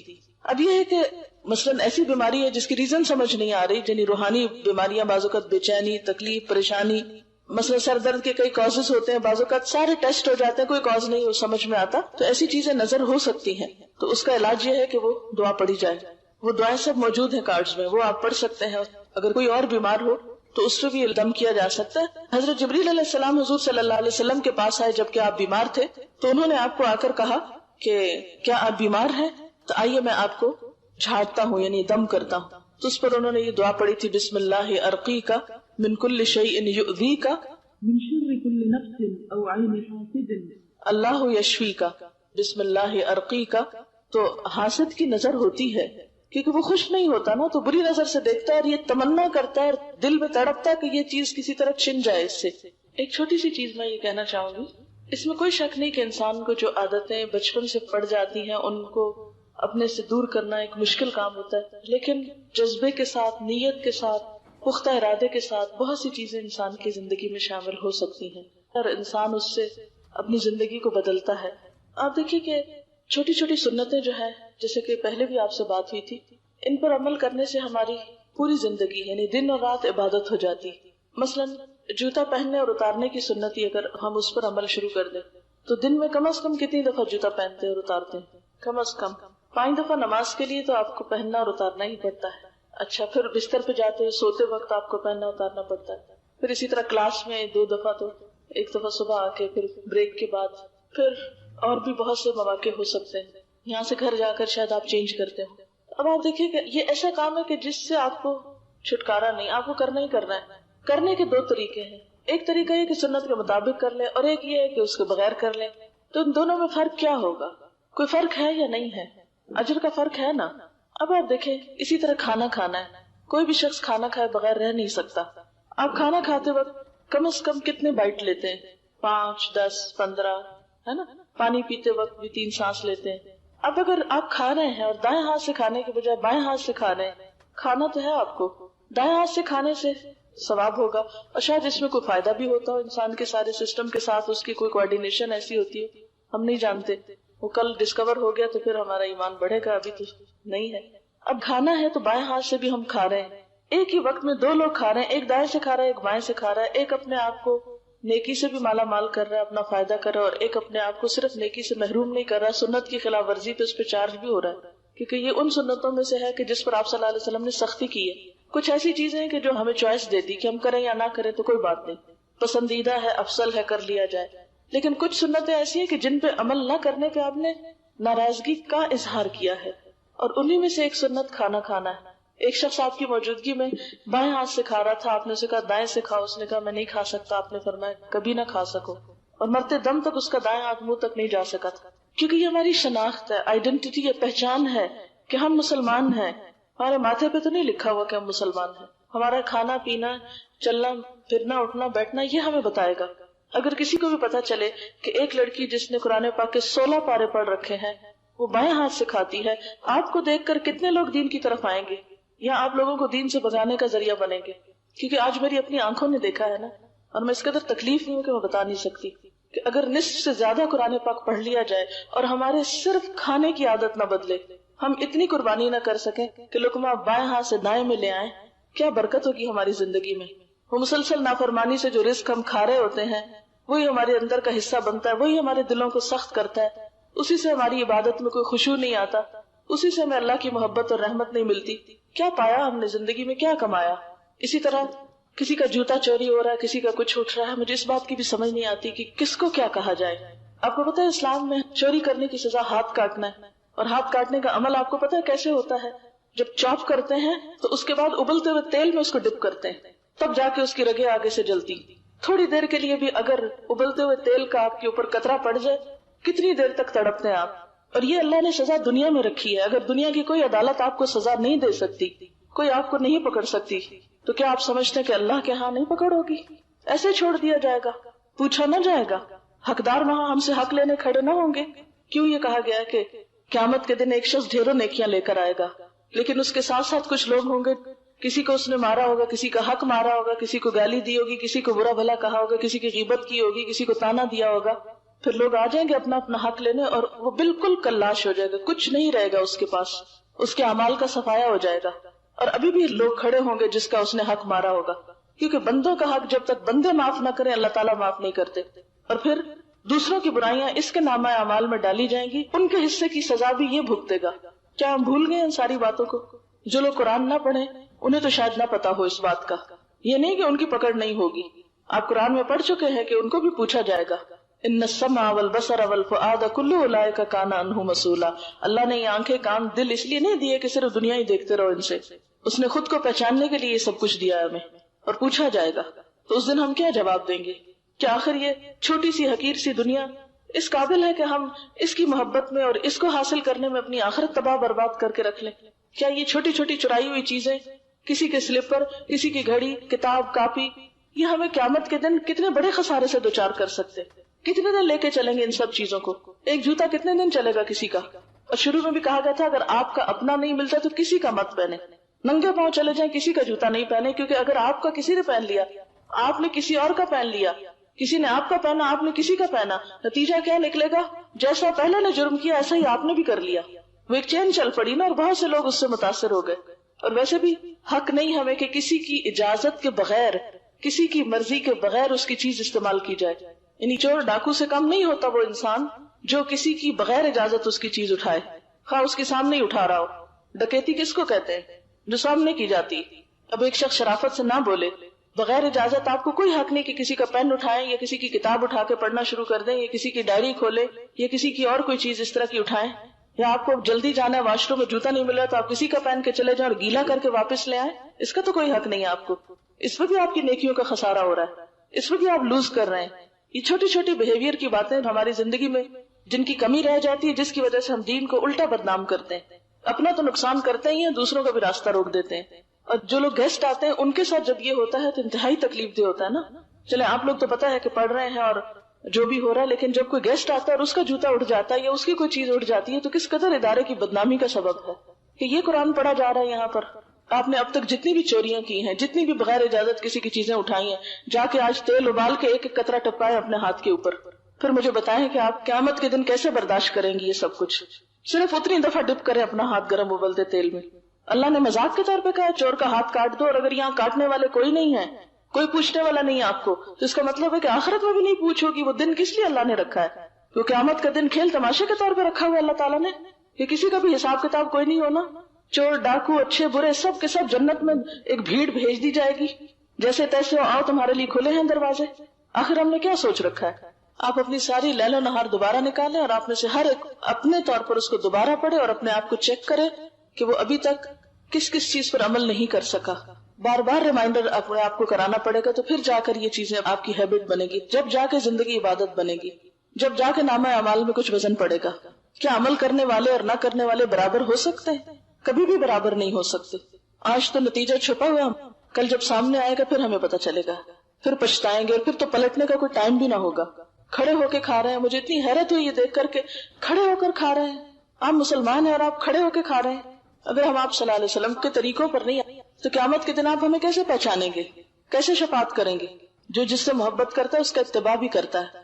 اب یہ ہے کہ مثلاً ایسی بیماری ہے جس کی ریزن سمجھ نہیں آ رہی، یعنی روحانی بیماریاں، بعض اوقات بے چینی، تکلیف، پریشانی، مثلا سر درد کے کئی کازز ہوتے ہیں، بعض اوقات سارے ٹیسٹ ہو جاتے ہیں، کوئی کاز نہیں وہ سمجھ میں آتا، تو ایسی چیزیں نظر ہو سکتی ہیں. تو اس کا علاج یہ ہے کہ وہ دعا پڑھی جائے. وہ دعائیں سب موجود ہیں کارڈز میں، وہ آپ پڑھ سکتے ہیں. اگر کوئی اور بیمار ہو تو اس پہ بھی دم کیا جا سکتا ہے. حضرت جبریل علیہ السلام حضور صلی اللہ علیہ وسلم کے پاس آئے جبکہ آپ بیمار تھے، تو انہوں نے آپ کو آ کر کہا کہ کیا آپ بیمار ہیں؟ تو آئیے میں آپ کو جھاڑتا ہوں، یعنی دم کرتا ہوں. تو اس پر انہوں نے یہ دعا پڑھی تھی، بسم اللہ ارقیک من کل شیء یؤذیک من شر کل نفس او عین حاسد اللہ یشفیک. بسم اللہ ارقیک. تو حاسد کی نظر ہوتی ہے کیونکہ وہ خوش نہیں ہوتا نا، تو بری نظر سے دیکھتا ہے اور یہ تمنا کرتا ہے اور دل میں تڑپتا ہے کہ یہ چیز کسی طرح چھن جائے اس سے. ایک چھوٹی سی چیز میں یہ کہنا چاہوں گی، اس میں کوئی شک نہیں کہ انسان کو جو عادتیں بچپن سے پڑ جاتی ہیں ان کو اپنے سے دور کرنا ایک مشکل کام ہوتا ہے، لیکن جذبے کے ساتھ، نیت کے ساتھ، پختہ ارادے کے ساتھ بہت سی چیزیں انسان کی زندگی میں شامل ہو سکتی ہیں اور انسان اس سے اپنی زندگی کو بدلتا ہے. آپ دیکھیے کہ چھوٹی چھوٹی سنتیں جو ہیں، جیسے کہ پہلے بھی آپ سے بات ہوئی تھی، ان پر عمل کرنے سے ہماری پوری زندگی یعنی دن اور رات عبادت ہو جاتی. مثلاً جوتا پہننے اور اتارنے کی سنتی اگر ہم اس پر عمل شروع کر دیں تو دن میں کم از کم کتنی دفعہ جوتا پہنتے اور اتارتے ہیں؟ کم از کم 5 دفعہ. نماز کے لیے تو آپ کو پہننا اور اتارنا ہی پڑتا ہے. اچھا، پھر بستر پہ جاتے ہیں سوتے وقت آپ کو پہننا اتارنا پڑتا ہے. پھر اسی طرح کلاس میں 2 دفعہ، تو 1 دفعہ صبح آ کے، پھر بریک کے بعد، پھر اور بھی بہت سے مواقع ہو سکتے ہیں. یہاں سے گھر جا کر شاید آپ چینج کرتے ہو. اب آپ دیکھیں کہ یہ ایسا کام ہے کہ جس سے آپ کو چھٹکارا نہیں، آپ کو کرنا ہی کرنا ہے. کرنے کے 2 طریقے ہیں. ایک طریقہ یہ کہ سنت کے مطابق کر لیں، اور ایک یہ ہے کہ اس کے بغیر کر لیں. تو ان دونوں میں فرق کیا ہوگا؟ کوئی فرق ہے یا نہیں ہے؟ اجر کا فرق ہے نا. اب آپ دیکھیں اسی طرح کھانا کھانا ہے. کوئی بھی شخص کھانا کھائے بغیر رہ نہیں سکتا. آپ کھانا کھاتے وقت کم از کم کتنے بائٹ لیتے ہیں؟ 5 10 15، ہے نا. پانی پیتے وقت بھی 3 سانس لیتے ہیں. اب اگر آپ کھا رہے ہیں اور دائیں ہاتھ سے کھانے کے بجائے بائیں ہاتھ سے کھا رہے ہیں، کھانا تو ہے آپ کو، دائیں ہاتھ سے کھانے سے ثواب ہوگا، اور شاید اس میں کوئی فائدہ بھی ہوتا ہو انسان کے سارے سسٹم کے ساتھ، اس کی کوئی کوارڈینیشن ایسی ہوتی ہے ہم نہیں جانتے. وہ کل ڈسکور ہو گیا تو پھر ہمارا ایمان بڑھے گا، ابھی تو نہیں ہے. اب کھانا ہے تو بائیں ہاتھ سے بھی ہم کھا رہے ہیں. ایک ہی وقت میں 2 لوگ کھا رہے ہیں، ایک دائیں سے کھا رہا ہے، ایک بائیں سے کھا رہا ہے. ایک اپنے آپ کو نیکی سے بھی مالا مال کر رہا ہے، اپنا فائدہ کر رہا ہے، اور ایک اپنے آپ کو صرف نیکی سے محروم نہیں کر رہا، سنت کی خلاف ورزی پہ اس پہ چارج بھی ہو رہا ہے. کیونکہ یہ ان سنتوں میں سے ہے کہ جس پر آپ صلی اللہ علیہ وسلم نے سختی کی ہے. کچھ ایسی چیزیں ہیں کہ جو ہمیں چوائس دیتی کہ ہم کریں یا نہ کریں تو کوئی بات نہیں، پسندیدہ ہے، افضل ہے، کر لیا جائے. لیکن کچھ سنتیں ایسی ہیں کہ جن پہ عمل نہ کرنے پہ آپ نے ناراضگی کا اظہار کیا ہے، اور انہی میں سے ایک سنت کھانا کھانا ہے. ایک شخص آپ کی موجودگی میں بائیں ہاتھ سے کھا رہا تھا، آپ نے اسے کہا دائیں سے کھاؤ، اس نے کہا میں نہیں کھا سکتا. آپ نے فرمایا کبھی نہ کھا سکو، اور مرتے دم تک اس کا دائیں ہاتھ منہ تک نہیں جا سکا تھا. کیونکہ یہ ہماری شناخت ہے، آئیڈینٹی، یہ پہچان ہے کہ ہم مسلمان ہیں. ہمارے ماتھے پہ تو نہیں لکھا ہوا کہ ہم مسلمان ہیں. ہمارا کھانا پینا، چلنا پھرنا، اٹھنا بیٹھنا یہ ہمیں بتائے گا. اگر کسی کو بھی پتا چلے کہ ایک لڑکی جس نے قرآن پاک کے 16 پارے پڑھ رکھے ہیں وہ بائیں ہاتھ سے کھاتی ہے، آپ کو دیکھ کر کتنے لوگ دین کی طرف آئیں گے، یا آپ لوگوں کو دین سے بھگانے کا ذریعہ بنیں گے. کیونکہ آج میری اپنی آنکھوں نے دیکھا ہے نا، اور میں اس قدر تکلیف نہیں ہوں کہ میں بتا نہیں سکتی کہ اگر نصف سے زیادہ قرآن پاک پڑھ لیا جائے اور ہمارے صرف کھانے کی عادت نہ بدلے، ہم اتنی قربانی نہ کر سکیں کہ لقمہ بائیں ہاتھ سے دائیں میں لے آئیں، کیا برکت ہوگی ہماری زندگی میں. وہ مسلسل نافرمانی سے جو رزق ہم کھا رہے ہوتے ہیں وہی ہمارے اندر کا حصہ بنتا ہے، وہی ہمارے دلوں کو سخت کرتا ہے، اسی سے ہماری عبادت میں کوئی خشوع نہیں آتا، اسی سے ہمیں اللہ کی محبت اور رحمت نہیں ملتی. کیا پایا ہم نے زندگی میں، کیا کمایا؟ اسی طرح کسی کا جوتا چوری ہو رہا ہے، کسی کا کچھ اٹھ رہا ہے، مجھے اس بات کی بھی سمجھ نہیں آتی کہ کس کو کیا کہا جائے. آپ کو پتا ہے اسلام میں چوری کرنے کی سزا ہاتھ کاٹنا ہے، اور ہاتھ کاٹنے کا عمل آپ کو پتا ہے کیسے ہوتا ہے؟ جب چاپ کرتے ہیں تو اس کے بعد ابلتے ہوئے تیل میں اس کو ڈپ کرتے ہیں، تب جا کے اس کی رگیں آگے سے جلتی. تھوڑی دیر کے لیے بھی اگر ابلتے ہوئے تیل کا آپ کے اوپر قطرہ پڑ جائے کتنی دیر تک تڑپتے ہیں آپ. اور یہ اللہ نے سزا دنیا میں رکھی ہے. اگر دنیا کی کوئی عدالت آپ کو سزا نہیں دے سکتی، کوئی آپ کو نہیں پکڑ سکتی، تو کیا آپ سمجھتے ہیں کہ اللہ کے ہاں نہیں پکڑ ہوگی؟ ایسے چھوڑ دیا جائے گا، پوچھا نہ جائے گا، حقدار وہاں ہم سے حق لینے کھڑے نہ ہوں گے؟ کیوں یہ کہا گیا ہے کہ قیامت کے دن ایک شخص ڈھیروں نیکیاں لے کر آئے گا، لیکن اس کے ساتھ ساتھ کچھ لوگ ہوں گے، کسی کو اس نے مارا ہوگا، کسی کا حق مارا ہوگا، کسی کو گالی دی ہوگی، کسی کو برا بھلا کہا ہوگا، کسی کی غیبت کی ہوگی، کسی کو تانا دیا ہوگا. پھر لوگ آ جائیں گے اپنا اپنا حق لینے، اور وہ بالکل کلاش ہو جائے گا، کچھ نہیں رہے گا اس کے پاس، اس کے اعمال کا صفایا ہو جائے گا. اور ابھی بھی لوگ کھڑے ہوں گے جس کا اس نے حق مارا ہوگا، کیونکہ بندوں کا حق جب تک بندے معاف نہ کریں اللہ تعالیٰ معاف نہیں کرتے. اور پھر دوسروں کی برائیاں اس کے نامہ اعمال میں ڈالی جائیں گی، ان کے حصے کی سزا بھی یہ بھگتے گا. کیا ہم بھول گئے ان ساری باتوں کو؟ جو لوگ قرآن نہ پڑھیں انہیں تو شاید نہ پتا ہو اس بات کا. یہ نہیں کہ ان کی پکڑ نہیں ہوگی، آپ قرآن میں پڑھ چکے ہیں کہ ان کو بھی پوچھا جائے گا. ان السمع والبصر والفؤاد کل اولئک کان عنہ مسئولا. اللہ نے یہ آنکھیں، کان، دل اس لیے نہیں دیے کہ صرف دنیا ہی دیکھتے رہو ان سے، اس نے خود کو پہچاننے کے لیے یہ سب کچھ دیا ہے ہمیں، اور پوچھا جائے گا. تو اس دن ہم کیا جواب دیں گے؟ کیا آخر یہ چھوٹی سی حقیر سی دنیا اس قابل ہے کہ ہم اس کی محبت میں اور اس کو حاصل کرنے میں اپنی آخرت تباہ برباد کر کے رکھ لیں؟ کیا یہ چھوٹی چھوٹی چرائی ہوئی چیزیں، کسی کے سلیپر، کسی کی گھڑی، کتاب، کاپی، یہ ہمیں قیامت کے دن کتنے بڑے خسارے سے دوچار کر سکتے؟ کتنے دن لے کے چلیں گے ان سب چیزوں کو؟ ایک جوتا کتنے دن چلے گا کسی کا؟ اور شروع میں بھی کہا گیا تھا اگر آپ کا اپنا نہیں ملتا تو کسی کا مت پہنے، ننگے پاؤں چلے جائیں، کسی کا جوتا نہیں پہنے. کیونکہ اگر آپ کا کسی نے پہن لیا، آپ نے کسی اور کا پہن لیا، کسی نے آپ کا پہنا، آپ نے کسی کا پہنا، نتیجہ کیا نکلے گا؟ جیسا پہلے نے جرم کیا ایسا ہی آپ نے بھی کر لیا. وہ ایک چین چل پڑی نا، اور بہت سے لوگ اس سے متاثر ہو گئے. اور ویسے بھی حق نہیں ہمیں کہ کسی کی اجازت کے بغیر، کسی کی مرضی کے بغیر اس کی چیز استعمال کی جائے. یعنی چور ڈاکو سے کم نہیں ہوتا وہ انسان جو کسی کی بغیر اجازت اس کی چیز اٹھائے، خواہ اس کے سامنے ہی اٹھا رہا ہو. ڈکیتی کس کو کہتے ہیں؟ جو سامنے کی جاتی. اب ایک شخص شرافت سے نہ بولے، بغیر اجازت آپ کو کوئی حق نہیں کہ کسی کا پین اٹھائیں یا کسی کی کتاب اٹھا کے پڑھنا شروع کر دیں یا کسی کی ڈائری کھولے یا کسی کی اور کوئی چیز اس طرح کی اٹھائیں. یا آپ کو جلدی جانا ہے، واش روم میں جوتا نہیں ملا تو آپ کسی کا پہن کے چلے جائیں اور گیلا کر کے واپس لے آئیں. اس کا تو کوئی حق نہیں ہے آپ کو. اس میں بھی آپ کی نیکیوں کا خسارہ ہو رہا ہے، اس میں بھی آپ لوز کر رہے ہیں. یہ چھوٹی چھوٹی بہیویئر کی باتیں ہماری زندگی میں جن کی کمی رہ جاتی ہے، جس کی وجہ سے ہم دین کو الٹا بدنام کرتے ہیں. اپنا تو نقصان کرتے ہی ہیں، دوسروں کا بھی راستہ روک دیتے ہیں. اور جو لوگ گیسٹ آتے ہیں ان کے ساتھ جب یہ ہوتا ہے تو انتہائی تکلیف دہ ہوتا ہے نا. چلے آپ لوگ تو پتا ہے کہ پڑھ رہے ہیں اور جو بھی ہو رہا ہے، لیکن جب کوئی گیسٹ آتا ہے اور اس کا جوتا اٹھ جاتا ہے یا اس کی کوئی چیز اٹھ جاتی ہے تو کس قدر ادارے کی بدنامی کا سبب ہے کہ یہ قرآن پڑھا جا رہا ہے یہاں پر. آپ نے اب تک جتنی بھی چوریاں کی ہیں، جتنی بھی بغیر اجازت کسی کی چیزیں اٹھائی ہیں، جا کے آج تیل ابال کے ایک ایک قطرہ ٹپکائے اپنے ہاتھ کے اوپر. پھر مجھے بتائیں کہ آپ قیامت کے دن کیسے برداشت کریں گی یہ سب کچھ؟ صرف اتنی دفعہ ڈپ کریں اپنا ہاتھ گرم ابلتے تیل میں. اللہ نے مذاق کے طور پہ کہا چور کا ہاتھ کاٹ دو، اور اگر یہاں کاٹنے والے کوئی نہیں ہے، کوئی پوچھنے والا نہیں ہے آپ کو، تو اس کا مطلب ہے کہ آخرت میں بھی نہیں پوچھو گی. وہ دن کس لیے اللہ نے رکھا ہے؟ تو قیامت کا دن کھیل تماشے کے طور پہ رکھا ہوا اللہ تعالیٰ نے کہ کسی کا بھی حساب کتاب کوئی نہیں ہونا. چور ڈاکو اچھے برے سب کے سب جنت میں ایک بھیڑ بھیج دی جائے گی، جیسے تیسے آؤ تمہارے لیے کھلے ہیں دروازے. آخر ہم نے کیا سوچ رکھا ہے؟ آپ اپنی ساری لیل و نہار دوبارہ نکالیں اور آپ میں سے ہر ایک اپنے طور پر اس کو دوبارہ پڑھے اور اپنے آپ کو چیک کرے کہ وہ ابھی تک کس کس چیز پر عمل نہیں کر سکا. بار بار ریمائنڈر اپنے آپ کو کرانا پڑے گا تو پھر جا کر یہ چیزیں آپ کی ہیبٹ بنے گی، جب جا کے زندگی عبادت بنے گی، جب جا کے نامہ اعمال میں کچھ وزن پڑے گا. کیا عمل کرنے والے اور نہ کرنے والے برابر ہو سکتے ہیں؟ کبھی بھی برابر نہیں ہو سکتے. آج تو نتیجہ چھپا ہوا، کل جب سامنے آئے گا پھر ہمیں پتہ چلے گا، پھر پچھتائیں گے اور پھر تو پلٹنے کا کوئی ٹائم بھی نہ ہوگا. کھڑے ہو کے کھا رہے ہیں. مجھے اتنی حیرت ہوئی یہ دیکھ کر کے کھڑے ہو کر کھا رہے ہیں. آپ مسلمان ہیں اور آپ کھڑے ہو کے کھا رہے ہیں. اگر ہم آپ صلی اللہ علیہ وسلم کے طریقوں پر نہیں آئے تو قیامت کے دن آپ ہمیں کیسے پہچانیں گے، کیسے شفاعت کریں گے؟ جو جس سے محبت کرتا ہے اس کا اتباع بھی کرتا ہے.